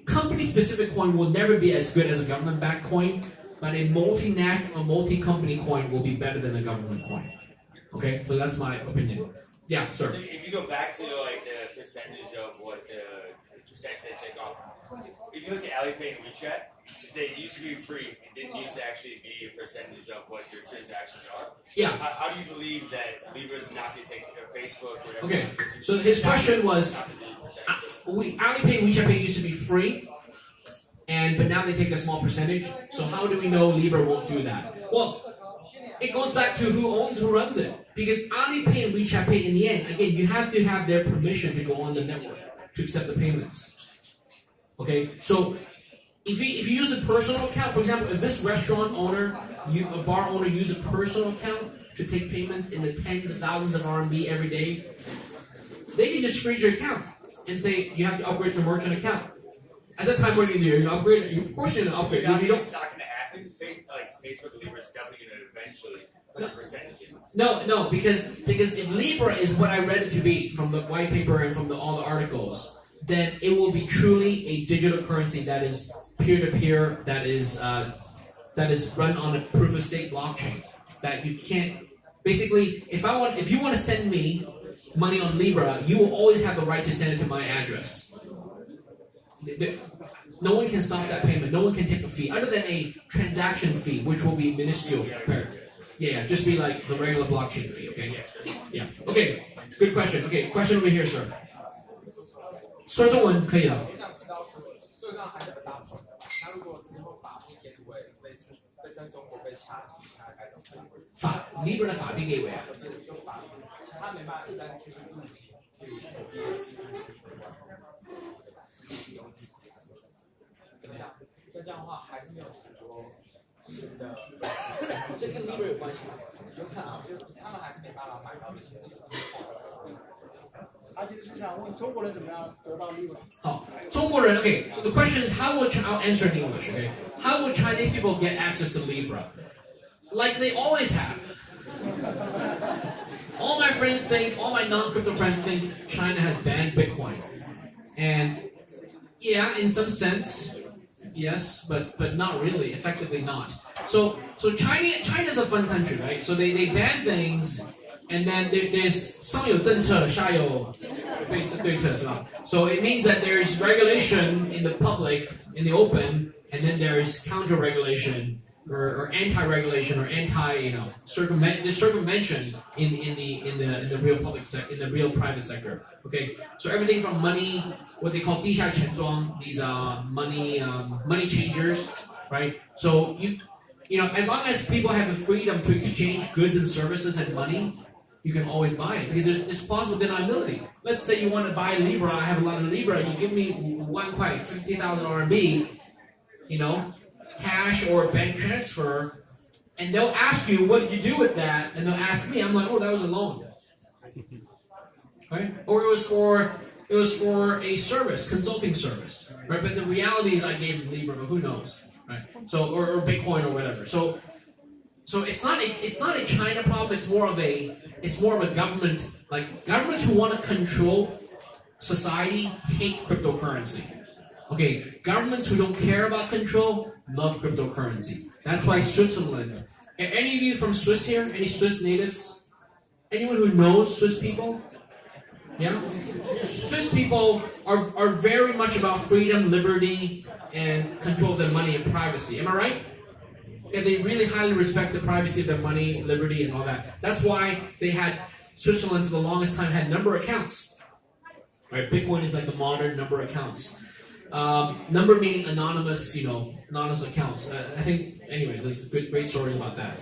S1: company-specific coin will never be as good as a government-backed coin, but a multinational, multi-company coin will be better than a government coin. Okay, so that's my opinion. Yeah, sir.
S2: If you go back to like the percentage of what the percentage they take off, if you look at Alipay and WeChat, they used to be free. It didn't used to actually be a percentage of what your transactions are.
S1: Yeah.
S2: How do you believe that Libra is not going to take Facebook or whatever?
S1: Okay, so his question was, Alipay and WeChat Pay used to be free, but now they take a small percentage. So how do we know Libra won't do that? Well, it goes back to who runs it. Because Alipay and WeChat Pay, in the end, again, you have to have their permission to go on the network to accept the payments. Okay, so if you use a personal account, for example, if this restaurant owner, a bar owner, use a personal account to take payments in the tens of thousands of RMB every day, they can just freeze your account and say you have to upgrade to a merchant account. At that time, what do? You're going to upgrade. Of course, you're going to upgrade.
S2: If you don't, it's not going to happen. Facebook and Libra is definitely going to eventually put a percentage in.
S1: No, because if Libra is what I read it to be from the white paper and from all the articles, then it will be truly a digital currency that is peer-to-peer, that is run on a proof-of-stake blockchain. That you can't basically, if you want to send me money on Libra, you will always have the right to send it to my address. no one can stop that payment. No one can take a fee other than a transaction fee, which will be minuscule. Yeah, just be like the regular blockchain fee. Okay. Yeah. Okay. Good question. Okay. Question over here, sir. 说中文可以了。
S4: 我想知道说，最让还有个大众，他如果之后法币给被在中国被掐停，他该怎么办
S1: ？Libra 的法币给我呀？
S4: 就法币，他没办法再继续入境，比如说 BTC 怎么样？那这样的话还是没有很多新的，
S1: 这跟 Libra 有关系吗？
S4: 有可能就他们还是没办法买到那些。
S3: 他就是想问中国人怎么样得到 Libra？
S1: 好，中国人 Okay. So the question is, how would I'll answer in English? Okay. How would Chinese people get access to Libra? Like they always have. All my friends think, all my non-crypto friends think China has banned Bitcoin, and yeah, in some sense, yes, but not really. Effectively, not. So China's a fun country, right? So they ban things. And then there's 上有政策，下有对策，是吧? So it means that there's regulation in the public, in the open, and then there's counter-regulation or anti-regulation or circumvention in the real public sector, in the real private sector. Okay, so everything from money, what they call 地下钱庄, these money changers, right? So you know, as long as people have the freedom to exchange goods and services and money, you can always buy it because there's plausible deniability. Let's say you want to buy Libra. I have a lot of Libra. You give me 1 kwai, 50,000 RMB, you know, cash or bank transfer, and they'll ask you, what did you do with that? And they'll ask me. I'm like, oh, that was a loan, right? Or it was for a service, consulting service, right? But the reality is, I gave them Libra, but who knows, right? So or Bitcoin or whatever. So it's not a China problem. It's more of a government, like governments who want to control society hate cryptocurrency. Okay, governments who don't care about control love cryptocurrency. That's why Switzerland. Any of you from Swiss here? Any Swiss natives? Anyone who knows Swiss people? Yeah? Swiss people are very much about freedom, liberty, and control of their money and privacy. Am I right? Yeah, they really highly respect the privacy of their money, liberty, and all that. That's why they had Switzerland for the longest time had number accounts. Right? Bitcoin is like the modern number accounts. Number meaning anonymous, anonymous accounts. I think, anyways, there's great stories about that.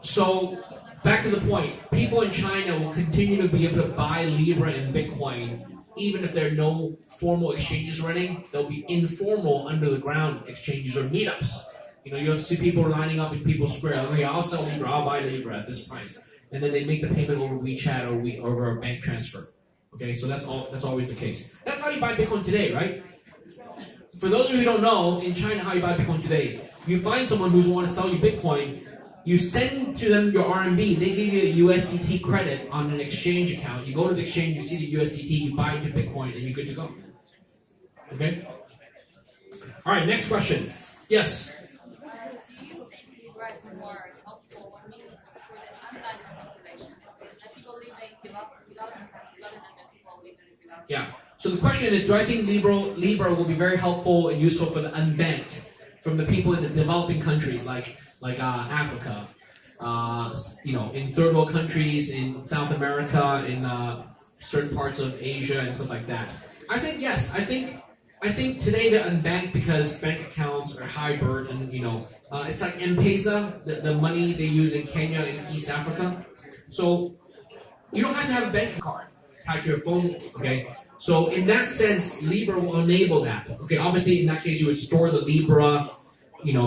S1: So back to the point, people in China will continue to be able to buy Libra and Bitcoin even if there are no formal exchanges running. There'll be informal under the ground exchanges or meetups. You'll see people lining up in People's Square. Okay, I'll sell Libra, I'll buy Libra at this price. And then they make the payment over WeChat or over a bank transfer. Okay, so that's always the case. That's how you buy Bitcoin today, right? For those of you who don't know, in China, how you buy Bitcoin today, you find someone who's want to sell you Bitcoin, you send to them your RMB, they give you a USDT credit on an exchange account. You go to the exchange, you see the USDT, you buy into Bitcoin, and you're good to go. Okay? All right, next question. Yes?
S5: Do you think Libra is more helpful or meaningful for the unbanked population? Like people living in developing countries rather than the people living in developing countries?
S1: Yeah. So the question is, do I think Libra will be very helpful and useful for the unbanked, from the people in the developing countries like Africa, in third world countries, in South America, in certain parts of Asia and stuff like that? I think yes. I think today they're unbanked because bank accounts are high burden. It's like M-Pesa, the money they use in Kenya and East Africa. So you don't have to have a bank card tied to your phone. Okay. So in that sense, Libra will enable that. Okay. Obviously, in that case, you would store the Libra,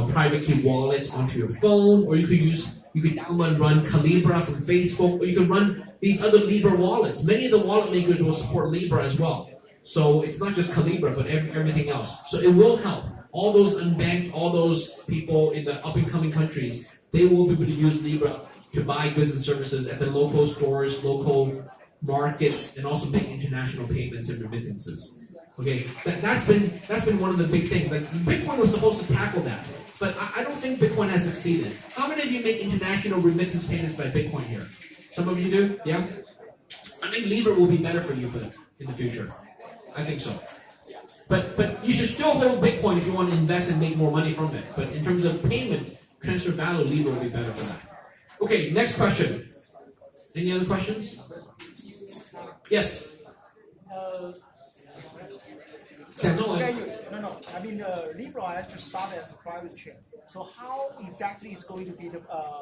S1: private key wallets onto your phone, or you could download and run Calibra from Facebook, or you can run these other Libra wallets. Many of the wallet makers will support Libra as well. So it's not just Calibra, but everything else. So it will help. All those unbanked, all those people in the up-and-coming countries, they will be able to use Libra to buy goods and services at the local stores, local markets, and also make international payments and remittances. Okay, that's been one of the big things. Like Bitcoin was supposed to tackle that, but I don't think Bitcoin has succeeded. How many of you make international remittance payments by Bitcoin here? Some of you do, yeah. I think Libra will be better for you in the future. I think so. But you should still hold Bitcoin if you want to invest and make more money from it. But in terms of payment, transfer value, Libra will be better for that. Okay, next question. Any other questions? Yes. 讲中文。
S6: No. I mean, Libra actually started as a private chain. So how exactly is going to be the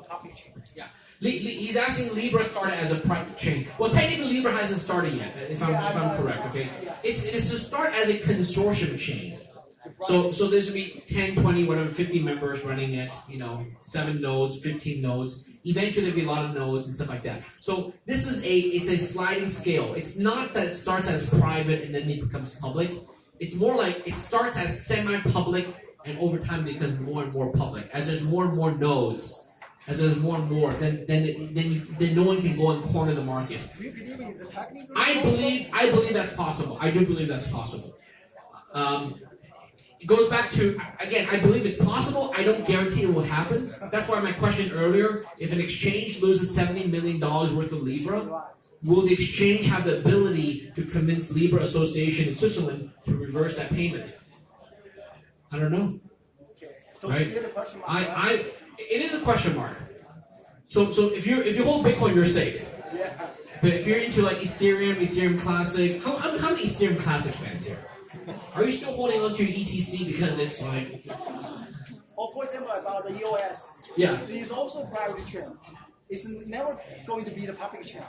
S6: public chain?
S1: Yeah. He's asking Libra started as a private chain. Well, technically Libra hasn't started yet, if I'm correct, okay? It's to start as a consortium chain. So there's gonna be 10, 20, whatever, 50 members running it, 7 nodes, 15 nodes. Eventually there'll be a lot of nodes and stuff like that. So this is it's a sliding scale. It's not that it starts as private and then it becomes public. It's more like it starts as semi-public and over time it becomes more and more public. As there's more and more nodes, as there's more and more, then no one can go and corner the market.
S6: Do you believe it is a technical?
S1: I believe that's possible. I do believe that's possible. It goes back to, again, I believe it's possible. I don't guarantee it will happen. That's why my question earlier, if an exchange loses $70 million worth of Libra, will the exchange have the ability to convince Libra Association in Switzerland to reverse that payment? I don't know.
S6: Okay. So
S1: Right?
S6: still the question mark.
S1: It is a question mark. So if you hold Bitcoin, you're safe.
S6: Yeah.
S1: But if you're into like Ethereum Classic, how many Ethereum Classic fans here? Are you still holding on to your ETC because it's like...
S6: Or for example, about the EOS.
S1: Yeah.
S6: It is also private chain. It's never going to be the public chain.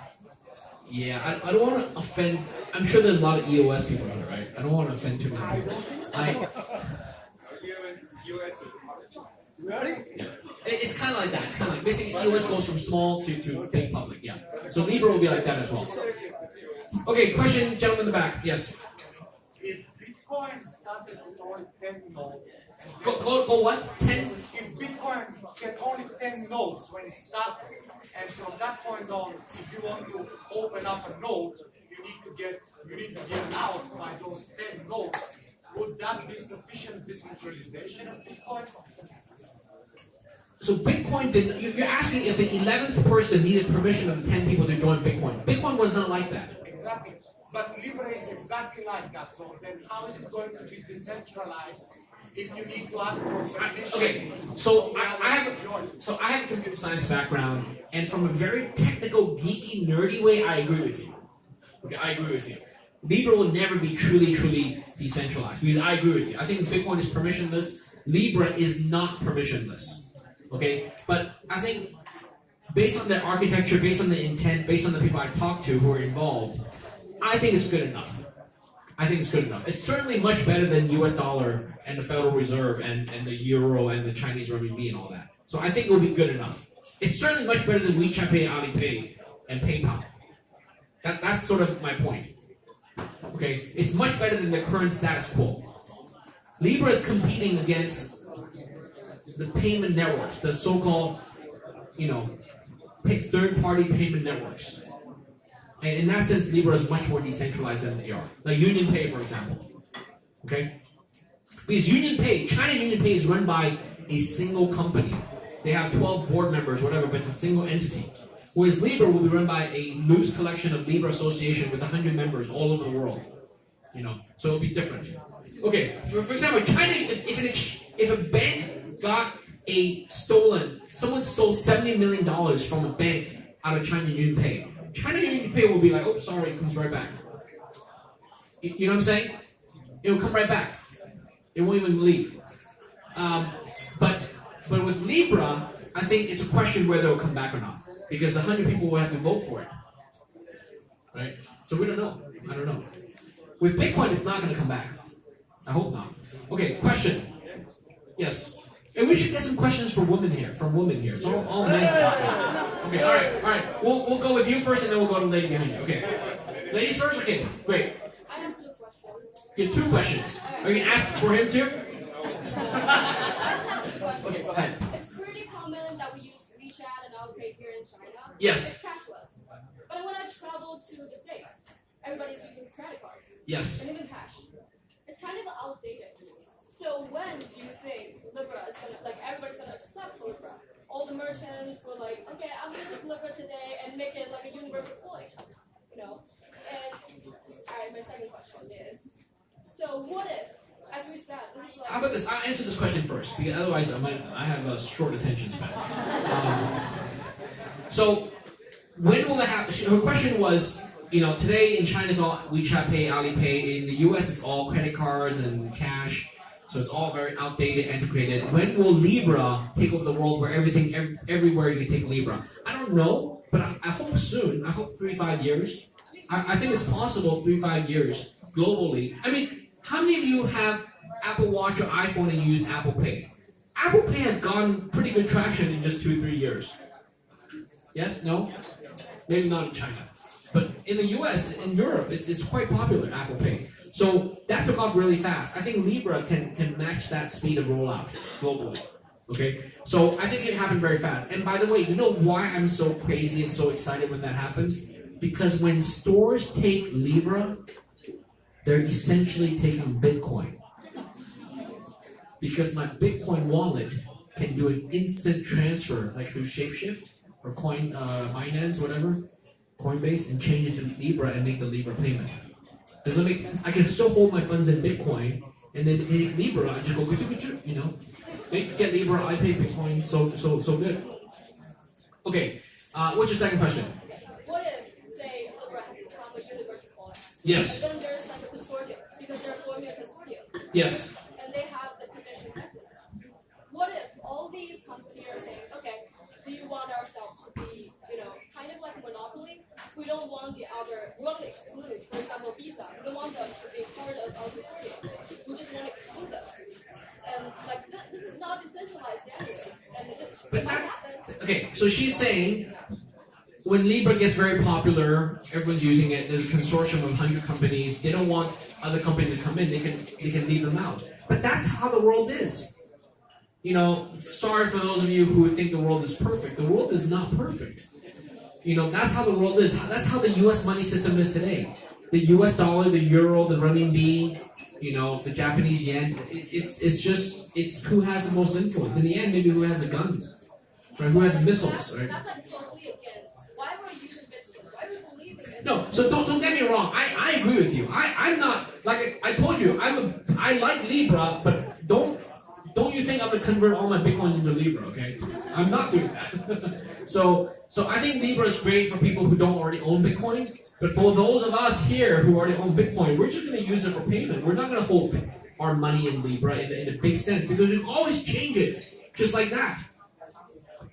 S1: Yeah, I don't want to offend... I'm sure there's a lot of EOS people out there, right? I don't want to offend too many
S6: I
S1: people.
S6: don't think so.
S2: Are you in US?
S6: Really?
S1: Yeah. It's kind of like that. It's kind of like basically EOS goes from small to big public. Yeah. So Libra will be like that as well. Okay, question, gentleman in the back. Yes.
S3: If Bitcoin started with only 10 nodes,
S1: Go what? 10?
S3: if Bitcoin get only 10 nodes when it started, and from that point on, if you want to open up a node, you need to get out by those 10 nodes. Would that be sufficient decentralization of Bitcoin?
S1: So Bitcoin did. You're asking if the 11th person needed permission of the 10 people to join Bitcoin. Bitcoin was not like that.
S3: Exactly. But Libra is exactly like that. So then how is it going to be decentralized if you need to ask for permission?
S1: Okay, so I have a computer science background, and from a very technical, geeky, nerdy way, I agree with you. Okay, I agree with you. Libra will never be truly decentralized because I agree with you. I think Bitcoin is permissionless. Libra is not permissionless. Okay, but I think based on the architecture, based on the intent, based on the people I talked to who are involved, I think it's good enough. I think it's good enough. It's certainly much better than US dollar and the Federal Reserve and the Euro and the Chinese renminbi and all that. So I think it will be good enough. It's certainly much better than WeChat Pay, Alipay, and PayPal. That's sort of my point. Okay, it's much better than the current status quo. Libra is competing against the payment networks, the so-called, third-party payment networks. And in that sense, Libra is much more decentralized than they are. Like Union Pay, for example. Okay? Because China Union Pay is run by a single company. They have 12 board members, whatever, but it's a single entity. Whereas Libra will be run by a loose collection of Libra Association with 100 members all over the world. So it'll be different. Okay, for example, China, if a bank got someone stole $70 million from a bank out of China Union Pay. China Union Pay will be like, oh, sorry, it comes right back. You know what I'm saying? It will come right back. It won't even leave. But with Libra, I think it's a question whether it will come back or not. Because the 100 people will have to vote for it. Right? So we don't know. I don't know. With Bitcoin, it's not going to come back. I hope not. Okay, question. Yes. And we should get some questions from women here. It's all men. Okay, all right. We'll go with you first, and then we'll go to the lady behind you. Okay. Ladies first? Okay, great.
S7: I have 2 questions.
S1: You have 2 questions. Are you going to ask for him too?
S7: I have 2 questions.
S1: Okay, go ahead.
S7: It's pretty common that we use WeChat and Alipay here in China.
S1: Yes.
S7: It's cashless. But when I travel to the States, everybody's using credit cards.
S1: Yes.
S7: And even cash. It's kind of outdated. So when do you think Libra is everybody's gonna accept Libra? All the merchants were like, okay, I'm gonna take Libra today and make it like a universal coin, And alright, my second question is, so what if, as we said, this is like.
S1: How about this? I'll answer this question first, because otherwise I have a short attention span. So, when will that happen? Her question was, today in China it's all WeChat Pay, Alipay. In the US it's all credit cards and cash. So it's all very outdated, antiquated. When will Libra take over the world where everywhere you can take Libra? I don't know, but I hope soon. I hope 3-5 years. I think it's possible 3-5 years globally. I mean, how many of you have Apple Watch or iPhone and use Apple Pay? Apple Pay has gotten pretty good traction in just 2-3 years. Yes? No? Maybe not in China. But in the US, in Europe, it's quite popular, Apple Pay. So that took off really fast. I think Libra can match that speed of rollout globally. Okay? So I think it happened very fast. And by the way, you know why I'm so crazy and so excited when that happens? Because when stores take Libra, they're essentially taking Bitcoin. Because my Bitcoin wallet can do an instant transfer, like through Shapeshift or Binance, whatever, Coinbase, and change it to Libra and make the Libra payment. Does that make sense? I can still hold my funds in Bitcoin and then take Libra and just go, get Libra, I pay Bitcoin, so good. Okay, what's your second question?
S7: What if, say, Libra has become a universal wallet?
S1: Yes.
S7: And then there's like a consortium, because they're forming a consortium.
S1: Yes.
S7: And they have the permission mechanism. What if all these companies are saying, okay, we want ourselves to be, kind of like a monopoly. We don't want the other, we want to exclude, for example, Visa. We don't want them to be part of our consortium. We just want to exclude them. And like this is not decentralized anyways. And it might happen.
S1: Okay, so she's saying when Libra gets very popular, everyone's using it, there's a consortium of 100 companies, they don't want other companies to come in, they can leave them out. But that's how the world is. Sorry for those of you who think the world is perfect. The world is not perfect. That's how the world is. That's how the US money system is today. The US dollar, the euro, the renminbi, the Japanese yen, it's who has the most influence. In the end, maybe who has the guns, right? Who has the missiles, right?
S7: That's like totally against. Why were you using Bitcoin? Why were you believing it?
S1: No, so don't get me wrong. I agree with you. I'm not, like I told you, I like Libra, but don't you think I'm gonna convert all my Bitcoins into Libra, okay? I'm not doing that. So I think Libra is great for people who don't already own Bitcoin, but for those of us here who already own Bitcoin, we're just gonna use it for payment. We're not gonna hold our money in Libra in a big sense, because you can always change it just like that.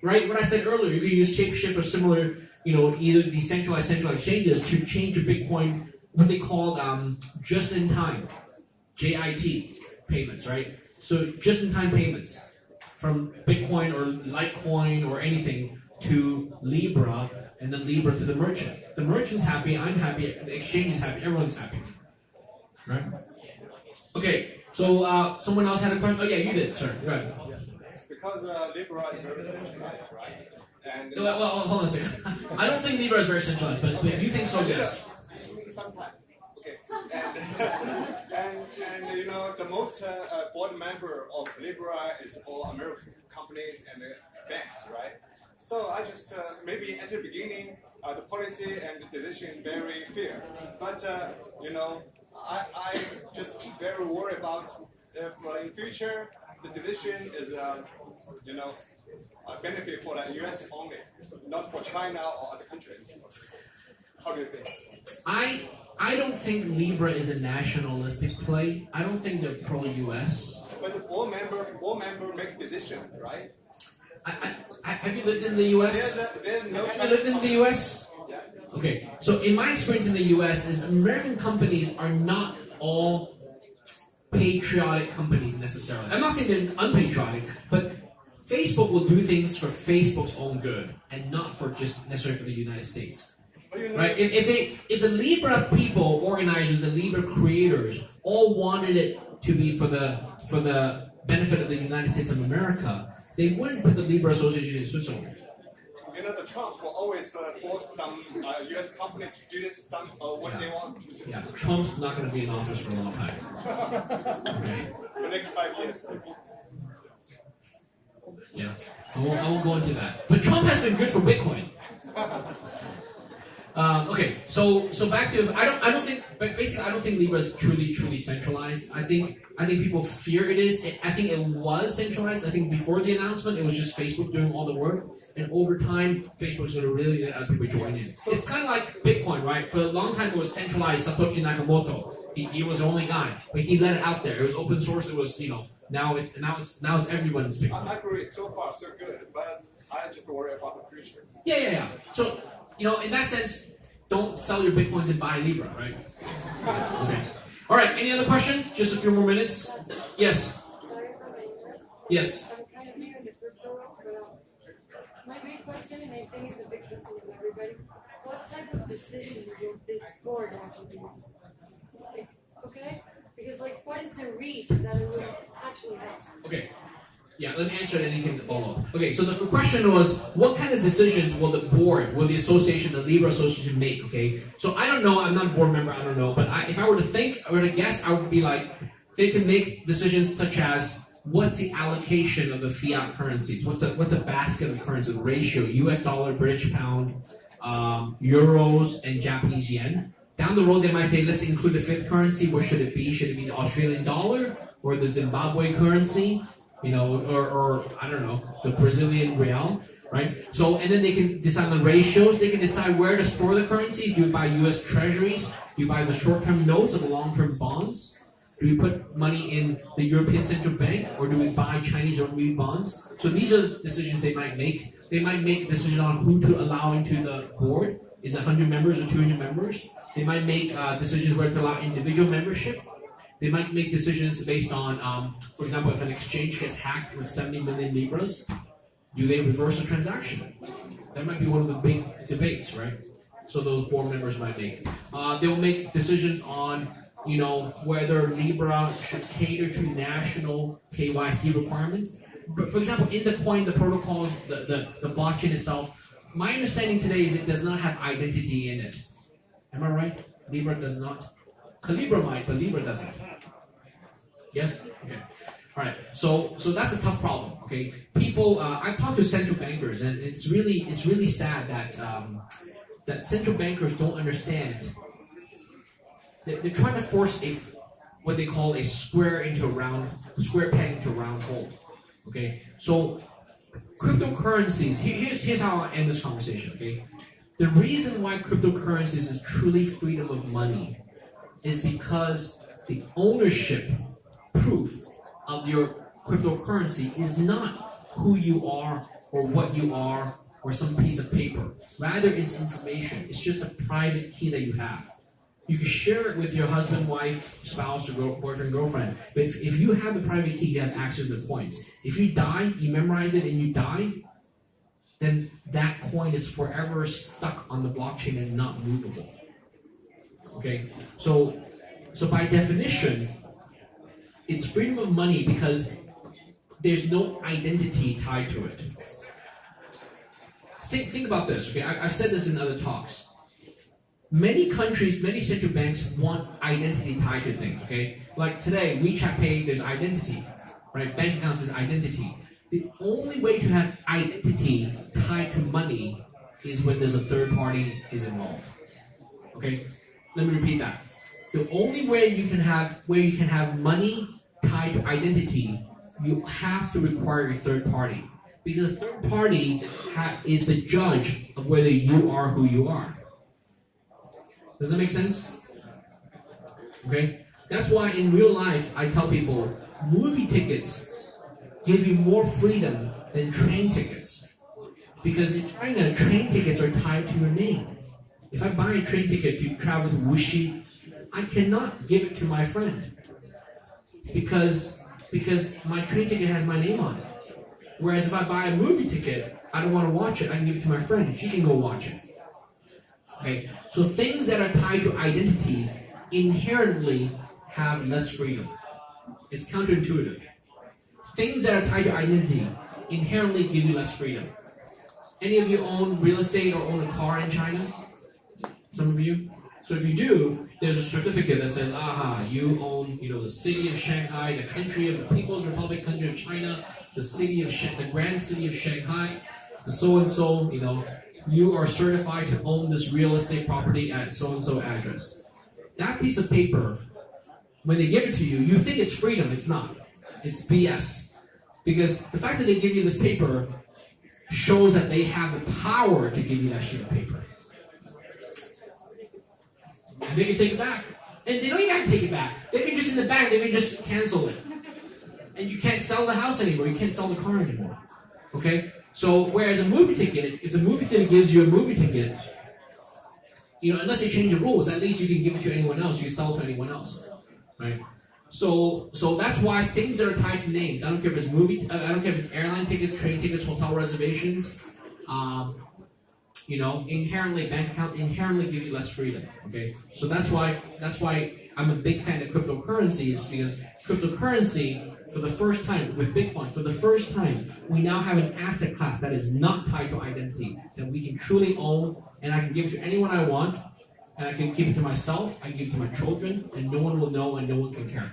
S1: Right? What I said earlier, you can use Shapeshift or similar, either decentralized, central exchanges to change your Bitcoin, what they call just-in-time, JIT payments, right? So just-in-time payments from Bitcoin or Litecoin or anything to Libra, and then Libra to the merchant. The merchant's happy, I'm happy, the exchange is happy, everyone's happy. Right? Okay, so someone else had a question? Oh yeah, you did, sir. Go ahead.
S8: Because Libra is very centralized, right? And
S1: Well, hold on a second. I don't think Libra is very centralized, but if you think so, yes.
S8: sometimes, okay. And the most board member of Libra is all American companies and banks, right? So I just maybe at the beginning the policy and the decision is very fair, but I just very worried about if in future the decision is a benefit for the US only, not for China or other countries. How do you think?
S1: I don't think Libra is a nationalistic play. I don't think they're pro-US.
S8: But the board member make decision, right?
S1: Have you lived in the US?
S8: There's no
S1: Have you lived in the US?
S8: Yeah.
S1: Okay, so in my experience in the US is American companies are not all patriotic companies necessarily. I'm not saying they're unpatriotic, but Facebook will do things for Facebook's own good and not for just necessarily for the United States. Right? If the Libra people, organizers, the Libra creators all wanted it to be for the benefit of the United States of America, they wouldn't put the Libra Association in Switzerland.
S8: The Trump will always force some U.S. company to do some what they want.
S1: Yeah, Trump's not going to be in office for a long time. Okay.
S8: The next 5 years.
S1: Yeah, I won't go into that. But Trump has been good for Bitcoin. Okay, so back to I don't think, but basically I don't think Libra is truly centralized. I think people fear it is. I think it was centralized. I think before the announcement it was just Facebook doing all the work, and over time Facebook's going to really let other people join in. It's kind of like Bitcoin, right? For a long time it was centralized. Satoshi Nakamoto, he was the only guy, but he let it out there. It was open source. It was now it's everyone's Bitcoin.
S8: I agree. So far, so good, but I just worry about the future.
S1: Yeah. So, in that sense, don't sell your Bitcoins and buy Libra, right? Okay. All right, any other questions? Just a few more minutes. Yes.
S9: Sorry for my interest.
S1: Yes.
S9: I'm kind of new in the crypto world, but my main question, and I think it's the big question of everybody, what type of decision will this board actually make? Okay? Because, what is the reach that it will actually have?
S1: Okay. Yeah, let me answer it and you can follow. Okay, so the question was, what kind of decisions will the board, will the association, the Libra Association make, okay? So I don't know, I'm not a board member, I don't know, but if I were to guess, I would be like, they can make decisions such as, what's the allocation of the fiat currencies? What's a basket of currency, ratio, US dollar, British pound, euros, and Japanese yen? Down the road, they might say, let's include the fifth currency. What should it be? Should it be the Australian dollar or the Zimbabwe currency? Or I don't know, the Brazilian real, right? So, and then they can decide on the ratios. They can decide where to store the currencies. Do you buy U.S. treasuries? Do you buy the short-term notes or the long-term bonds? Do we put money in the European Central Bank, or do we buy Chinese RMB bonds? So these are the decisions they might make. They might make a decision on who to allow into the board. Is it 100 members or 200 members? They might make decisions whether to allow individual membership. They might make decisions based on, for example, if an exchange gets hacked with 70 million Libras, do they reverse the transaction? That might be one of the big debates, right? So those board members might make. They will make decisions on, whether Libra should cater to national KYC requirements. But for example, in the coin, the protocols, the blockchain itself, my understanding today is it does not have identity in it. Am I right? Libra does not. Calibra might, but Libra doesn't. Yes? Okay. All right. So that's a tough problem. Okay. People, I've talked to central bankers, and it's really sad that that central bankers don't understand. They're trying to force what they call a square peg into a round hole. Okay. So cryptocurrencies. Here's how I end this conversation. Okay. The reason why cryptocurrencies is truly freedom of money is because the ownership proof of your cryptocurrency is not who you are or what you are or some piece of paper. Rather, it's information. It's just a private key that you have. You can share it with your husband, wife, spouse, or boyfriend, girlfriend. But if you have the private key, you have access to the coins. If you die, you memorize it and you die, then that coin is forever stuck on the blockchain and not movable. Okay, so by definition, it's freedom of money because there's no identity tied to it. Think about this, okay? I've said this in other talks. Many countries, many central banks want identity tied to things, okay? Like today, WeChat Pay, there's identity, right? Bank accounts is identity. The only way to have identity tied to money is when there's a third party is involved. Okay? Let me repeat that. The only way you can have money tied to identity, you have to require a third party. Because a third party is the judge of whether you are who you are. Does that make sense? Okay? That's why in real life, I tell people, movie tickets give you more freedom than train tickets. Because in China, train tickets are tied to your name. If I buy a train ticket to travel to Wuxi, I cannot give it to my friend. Because my train ticket has my name on it. Whereas if I buy a movie ticket, I don't want to watch it, I can give it to my friend and she can go watch it. Okay? So things that are tied to identity inherently have less freedom. It's counterintuitive. Things that are tied to identity inherently give you less freedom. Any of you own real estate or own a car in China? Some of you? So if you do, there's a certificate that says, you own, the city of Shanghai, the country of the People's Republic, country of China, the grand city of Shanghai, the so-and-so, you are certified to own this real estate property at so-and-so address. That piece of paper, when they give it to you, you think it's freedom. It's not. It's BS. Because the fact that they give you this paper shows that they have the power to give you that sheet of paper. And they can take it back. And they don't even have to take it back. They can just, in the back, they can just cancel it. And you can't sell the house anymore. You can't sell the car anymore. Okay? So, whereas a movie ticket, if the movie theater gives you a movie ticket, unless they change the rules, at least you can give it to anyone else. You can sell it to anyone else. Right? So that's why things that are tied to names. I don't care if it's I don't care if it's airline tickets, train tickets, hotel reservations. Inherently bank account inherently give you less freedom. Okay, so that's why I'm a big fan of cryptocurrencies, because cryptocurrency, for the first time with Bitcoin, for the first time, we now have an asset class that is not tied to identity, that we can truly own, and I can give it to anyone I want, and I can keep it to myself, I can give it to my children, and no one will know and no one can care.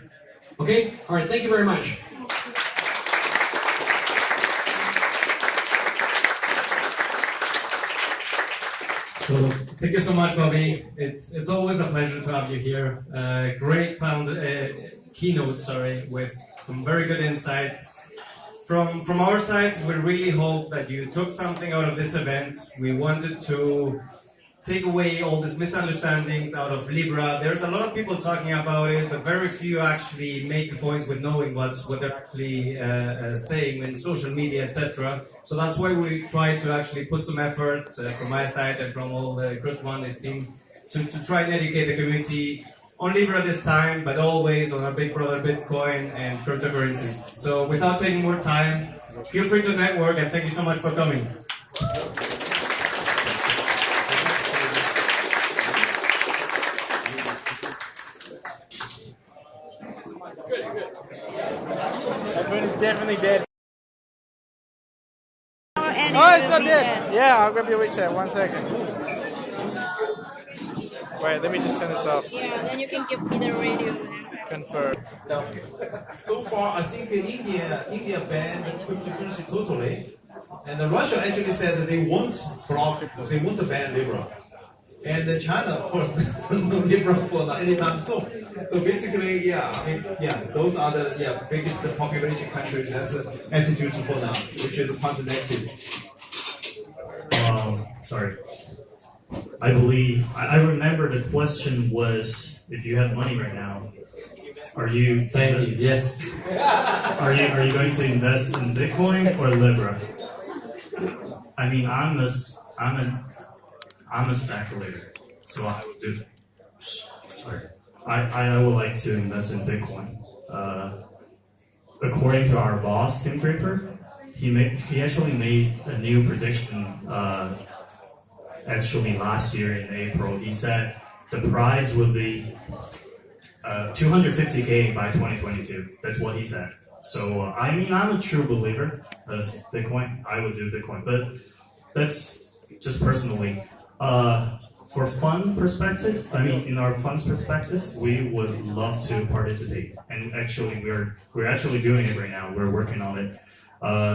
S1: Okay? All right, thank you very much.
S10: So thank you so much, Bobby. It's always a pleasure to have you here. Great keynote, with some very good insights. From our side, we really hope that you took something out of this event. We wanted to take away all these misunderstandings out of Libra. There's a lot of people talking about it, but very few actually make the points with knowing what they're actually saying in social media, etc. So that's why we try to actually put some efforts from my side and from all the CryptoMondays team to try and educate the community on Libra this time, but always on our big brother Bitcoin and cryptocurrencies. So without taking more time, feel free to network, and thank you so much for coming.
S4: It's definitely dead.
S11: Oh,
S4: it's not dead. Yeah, I'll grab your WeChat. 1 second. Wait, let me just turn this off.
S11: Yeah, then you can give me the radio.
S4: Confirm.
S12: So far, I think India banned cryptocurrency totally, and Russia actually said that they won't ban Libra. And China, of course, there's no Libra for anytime soon. So basically, those are the biggest population countries. That's the attitude for now, which is quite negative.
S13: Sorry. I believe I remember the question was, if you have money right now, are you?
S12: Thank you. Yes.
S13: Are you going to invest in Bitcoin or Libra? I mean, I'm a speculator, so I would do. Sorry. I would like to invest in Bitcoin. According to our boss, Tim Draper, he actually made a new prediction. Actually, last year in April, he said the price will be 250K by 2022. That's what he said. So I mean, I'm a true believer of Bitcoin. I would do Bitcoin, but that's just personally. For fund perspective, I mean, in our funds perspective, we would love to participate, and actually, we're actually doing it right now. We're working on it.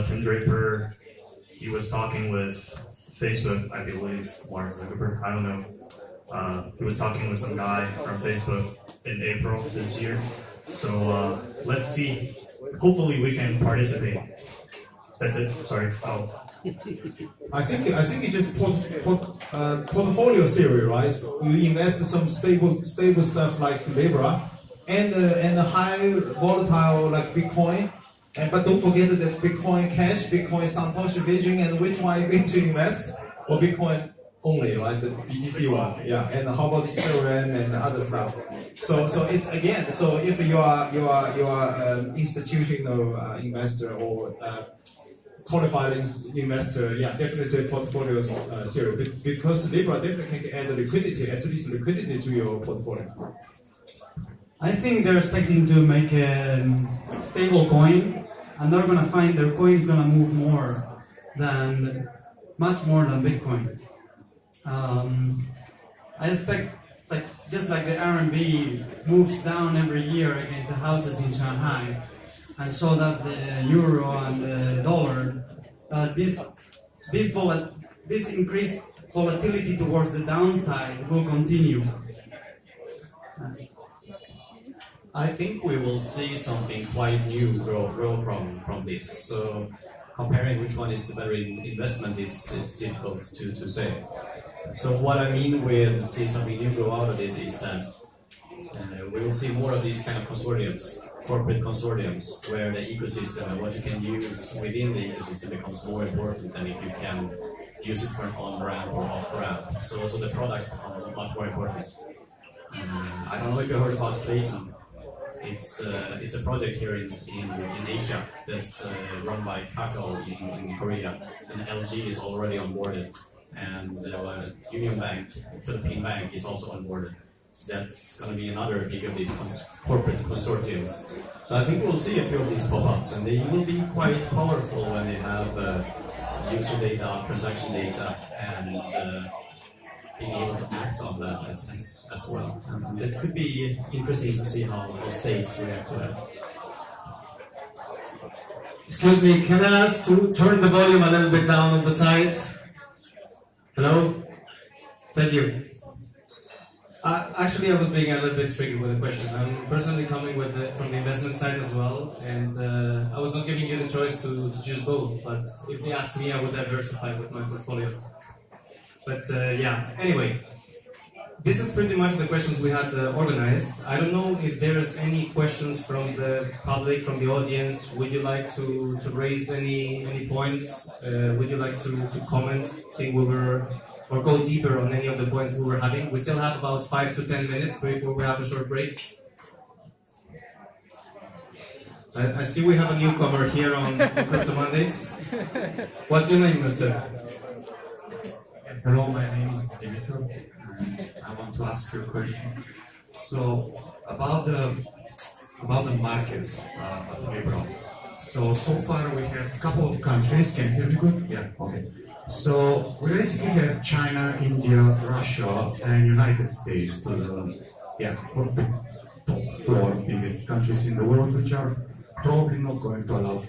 S13: Tim Draper, he was talking with Facebook, I believe, Mark Zuckerberg. I don't know. He was talking with some guy from Facebook in April this year. So let's see. Hopefully, we can participate. That's it. Sorry.
S12: I think it just portfolio theory, right? So you invest in some stable stuff like Libra, and high volatile like Bitcoin, but don't forget that Bitcoin Cash, Bitcoin Satoshi Vision, and which one you going to invest, or Bitcoin only, right? The BTC one, yeah. And how about Ethereum and other stuff? So it's again. So if you are institutional investor or qualified investor, definitely portfolio theory, because Libra definitely can add liquidity, at least liquidity to your portfolio.
S14: I think they're expecting to make a stable coin, and they're gonna find their coin is gonna move much more than Bitcoin. I expect, just like the RMB moves down every year against the houses in Shanghai, and so does the euro and the dollar. This increased volatility towards the downside will continue?
S15: I think we will see something quite new grow from this. So comparing which one is the better investment is difficult to say. So what I mean with see something new grow out of this is that we will see more of these kind of consortiums, corporate consortiums, where the ecosystem and what you can use within the ecosystem becomes more important than if you can use it for an on-ramp or off-ramp. So the products become much more important. I don't know if you heard about Clayton. It's a project here in Asia that's run by Kakao in Korea, and LG is already onboarded, and Union Bank, Philippine Bank, is also onboarded. So that's going to be another big of these corporate consortiums. So I think we'll see a few of these pop-ups, and they will be quite powerful when they have user data, transaction data, and being able to act on that as well. And it could be interesting to see how states react to that.
S10: Excuse me, can I ask to turn the volume a little bit down on the sides? Hello? Thank you. Actually, I was being a little bit tricky with the question. I'm personally coming from the investment side as well, and I was not giving you the choice to choose both, but if they ask me, I would diversify with my portfolio. But yeah, anyway, this is pretty much the questions we had organized. I don't know if there's any questions from the public, from the audience. Would you like to raise any points? Would you like to comment? Think we were, or go deeper on any of the points we were having? We still have about 5 to 10 minutes before we have a short break. I see we have a newcomer here on CryptoMondays. What's your name, sir?
S16: Hello, my name is Dimitar. I want to ask you a question. So about the market of Libra. So far we have a couple of countries. Can you hear me good? Yeah. Okay. So we basically have China, India, Russia, and United States for the top 4 biggest countries in the world, which are probably not going to allow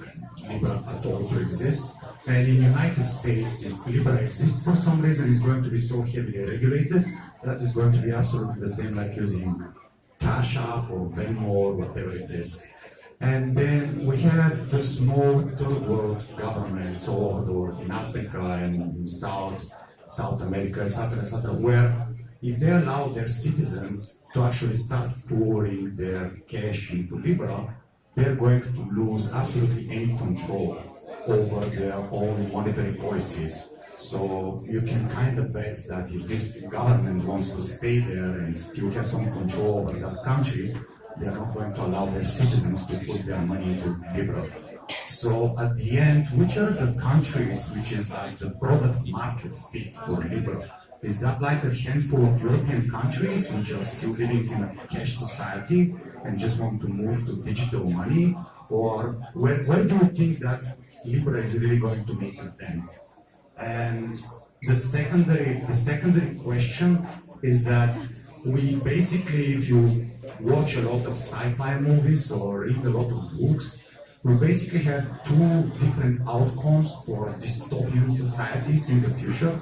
S16: Libra at all to exist. And in the United States, if Libra exists for some reason, it's going to be so heavily regulated that is going to be absolutely the same like using Cash App or Venmo or whatever it is. And then we have the small third world governments all over the world, in Africa and in South America, etc., where if they allow their citizens to actually start pouring their cash into Libra, they're going to lose absolutely any control over their own monetary policies. So you can kind of bet that if this government wants to stay there and still have some control over that country, they're not going to allow their citizens to put their money into Libra. So at the end, which are the countries which is like the product market fit for Libra? Is that like a handful of European countries which are still living in a cash society and just want to move to digital money? Or where do you think that Libra is really going to make a dent? And the secondary question is that we basically, if you watch a lot of sci-fi movies or read a lot of books, we basically have 2 different outcomes for dystopian societies in the future.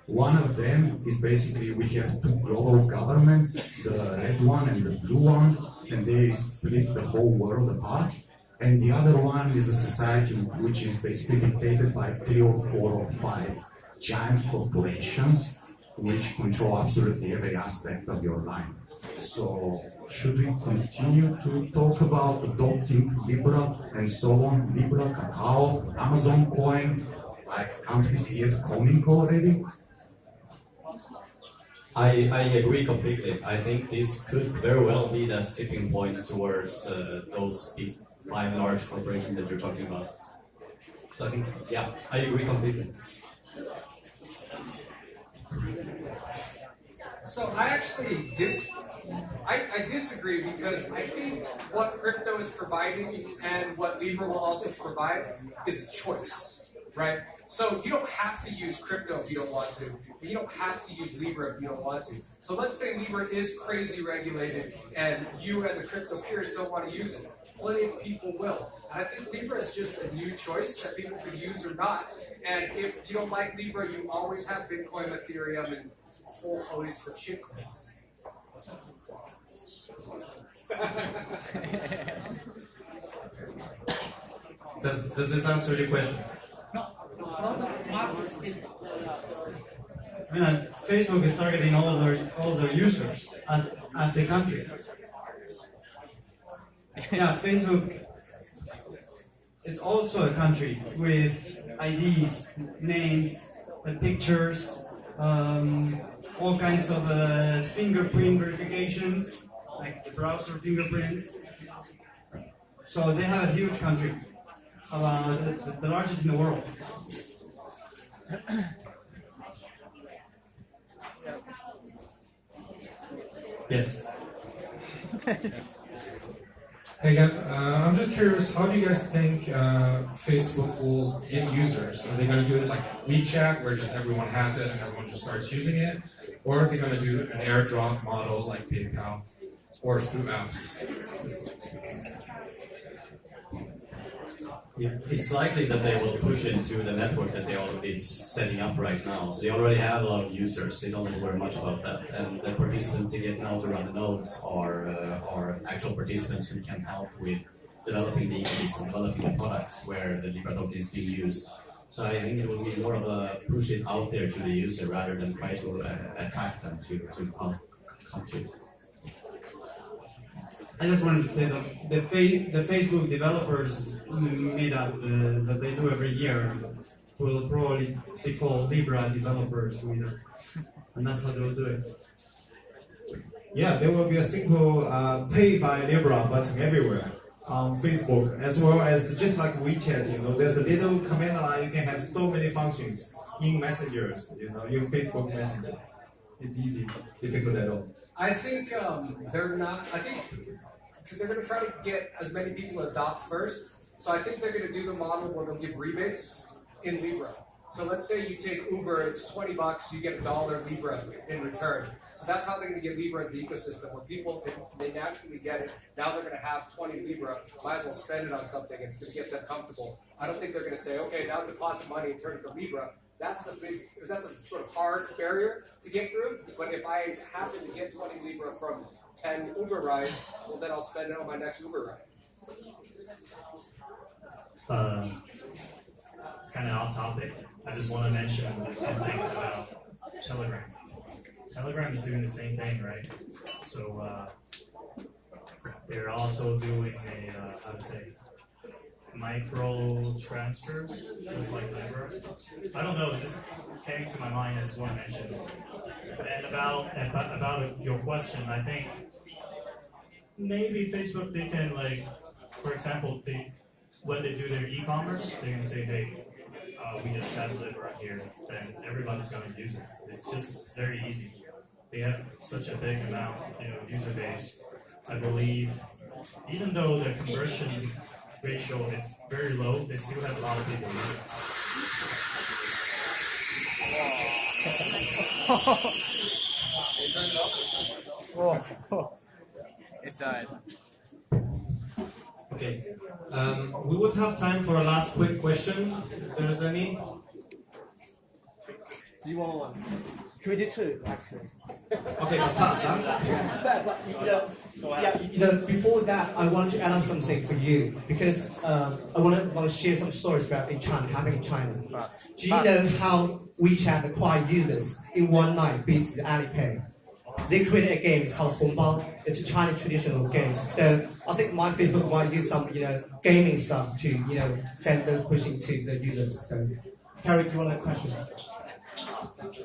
S16: One of them is basically we have 2 global governments, the red one and the blue one, and they split the whole world apart. And the other one is a society which is basically dictated by 3 or 4 or 5 giant corporations which control absolutely every aspect of your life. So should we continue to talk about adopting Libra and so on? Libra, Kakao, Amazon coin, like can't we see it coming already?
S15: I agree completely. I think this could very well be that tipping point towards those 5 large corporations that you're talking about. So I think, yeah, I agree completely.
S4: So I actually I disagree because I think what crypto is providing and what Libra will also provide is choice, right? So you don't have to use crypto if you don't want to, and you don't have to use Libra if you don't want to. So let's say Libra is crazy regulated and you as a crypto purist don't want to use it. plenty of people will. And I think Libra is just a new choice that people can use or not. And if you don't like Libra, you always have Bitcoin, Ethereum, and a whole host of shitcoins.
S10: Does this answer your question?
S14: You know, Facebook is targeting all their users as a country. Yeah, Facebook is also a country with IDs, names, pictures, all kinds of fingerprint verifications, like the browser fingerprints. So they have a huge country, about the largest in the world.
S10: Yes.
S12: Hey guys, I'm just curious, how do you guys think Facebook will get users? Are they going to do it like WeChat, where just everyone has it and everyone just starts using it? Or are they going to do an airdrop model like PayPal, or through apps?
S15: Yeah, it's likely that they will push it to the network that they already setting up right now. So they already have a lot of users. They don't worry much about that. And the participants they get now to run the nodes are actual participants who can help with developing the ecosystem, developing the products where the Libra token is being used. So I think it will be more of a push it out there to the user rather than try to attract them to come to it.
S14: I just wanted to say that the Facebook developers meetup that they do every year will probably be called Libra developers meetup, and that's how they'll do it.
S12: Yeah, there will be a simple pay by Libra button everywhere on Facebook, as well as just like WeChat, there's a little command line, you can have so many functions in messengers, in Facebook Messenger. It's easy, difficult at all.
S4: I think they're not. I think because they're going to try to get as many people to adopt first. So I think they're going to do the model where they'll give rebates in Libra. So let's say you take Uber, it's $20, you get $1 Libra in return. So that's how they're going to get Libra in the ecosystem. When people, if they naturally get it, now they're going to have 20 Libra, might as well spend it on something. It's going to get them comfortable. I don't think they're going to say, okay, now deposit money and turn it to Libra. That's a sort of hard barrier to get through. But if I happen to get 20 Libra from 10 Uber rides, well then I'll spend it on my next Uber ride.
S13: It's kind of off topic. I just want to mention something about Telegram. Telegram is doing the same thing, right? So they're also doing how to say, micro transfers, just like Libra. I don't know, it just came to my mind. I just want to mention. And about your question, I think maybe Facebook, they can, like, for example, when they do their e-commerce, they can say, hey, we just have Libra here, then everybody's going to use it. It's just very easy. They have such a big amount, user base. I believe, even though the conversion ratio is very low, they still have a lot of people using
S6: it. It died.
S10: Okay. We would have time for a last quick question, if there's any.
S6: Do you want one? Can we do two, actually?
S10: Okay, pass, huh?
S17: Before that, I want to add on something for you because I want to share some stories about happening in China. Do you know how WeChat acquired users in one night beats the Alipay? They created a game. It's called Hongbao. It's a Chinese traditional game. So I think my Facebook might use some gaming stuff to send those pushing to the users. So, Harry, do you want a question?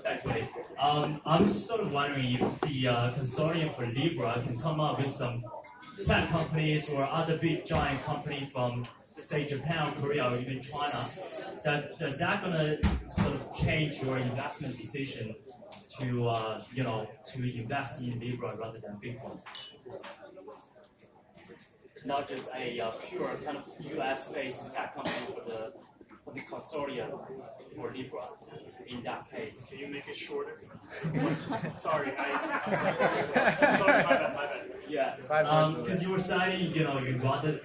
S13: Actually, I'm sort of wondering if the consortium for Libra can come up with some tech companies or other big giant company from, say, Japan, Korea, or even China. Does that gonna sort of change your investment decision to to invest in Libra rather than Bitcoin? Not just a pure kind of US-based tech company for the consortium for Libra.
S18: in that case?
S19: Can you make it shorter?
S18: Sorry,
S19: Sorry, my bad.
S18: Yeah, because you were saying, you rather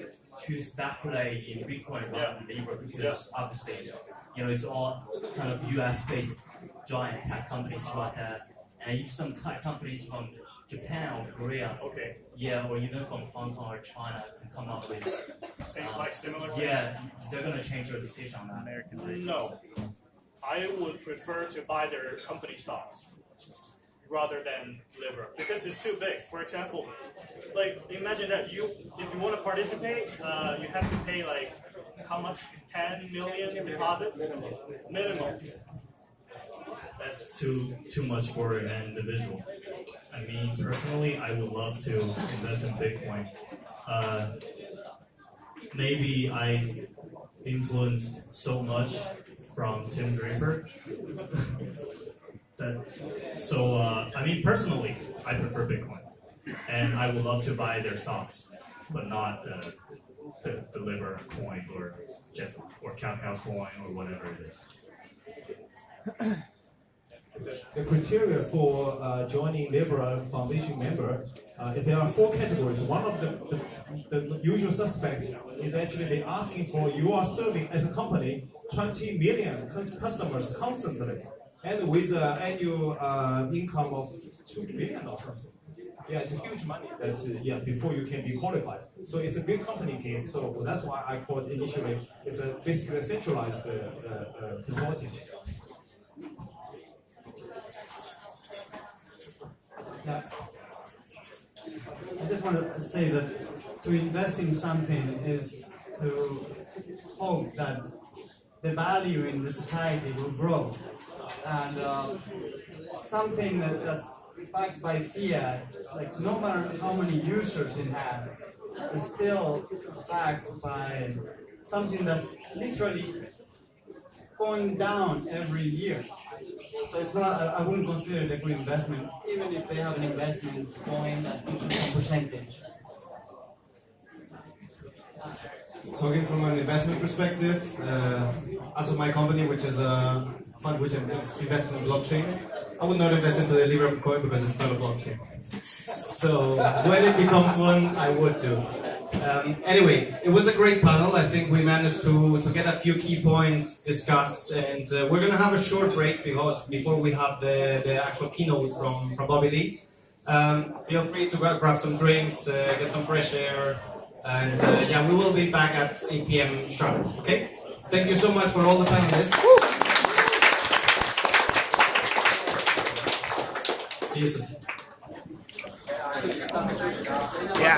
S18: to speculate in Bitcoin rather than Libra because obviously, it's all kind of US-based giant tech companies right there, and if some tech companies from Japan or Korea, or even from Hong Kong or China can come up with
S19: similar.
S18: They're gonna change their decision on that.
S19: No, I would prefer to buy their company stocks rather than Libra because it's too big. For example, like imagine that if you want to participate, you have to pay like how much? 10 million deposit minimum.
S13: That's too much for an individual. I mean, personally, I would love to invest in Bitcoin. Maybe I influenced so much from Tim Draper I mean, personally, I prefer Bitcoin, and I would love to buy their stocks, but not the Libra coin or Cacao coin or whatever it is.
S12: The criteria for joining Libra Foundation member there are 4 categories. One of the usual suspect is actually they're asking for you are serving as a company 20 million customers constantly and with an annual income of 2 million or something. Yeah, it's a huge money. That's before you can be qualified. So it's a big company game. So that's why I called initially it's basically a centralized consortium.
S14: Yeah. I just want to say that to invest in something is to hope that the value in the society will grow. And something that's backed by fiat, like no matter how many users it has, is still backed by something that's literally going down every year. So it's not, I wouldn't consider it a good investment, even if they have an investment going at a percentage.
S20: Talking from an investment perspective, as of my company, which is a fund which invests in blockchain, I would not invest into the Libra coin because it's not a blockchain. So when it becomes one, I would do. Anyway, it was a great panel. I think we managed to get a few key points discussed, and we're going to have a short break because before we have the actual keynote from Bobby Lee. Feel free to grab some drinks, get some fresh air, and we will be back at 8 p.m. sharp. Okay? Thank you so much for all the panelists. See you soon.
S21: Yeah.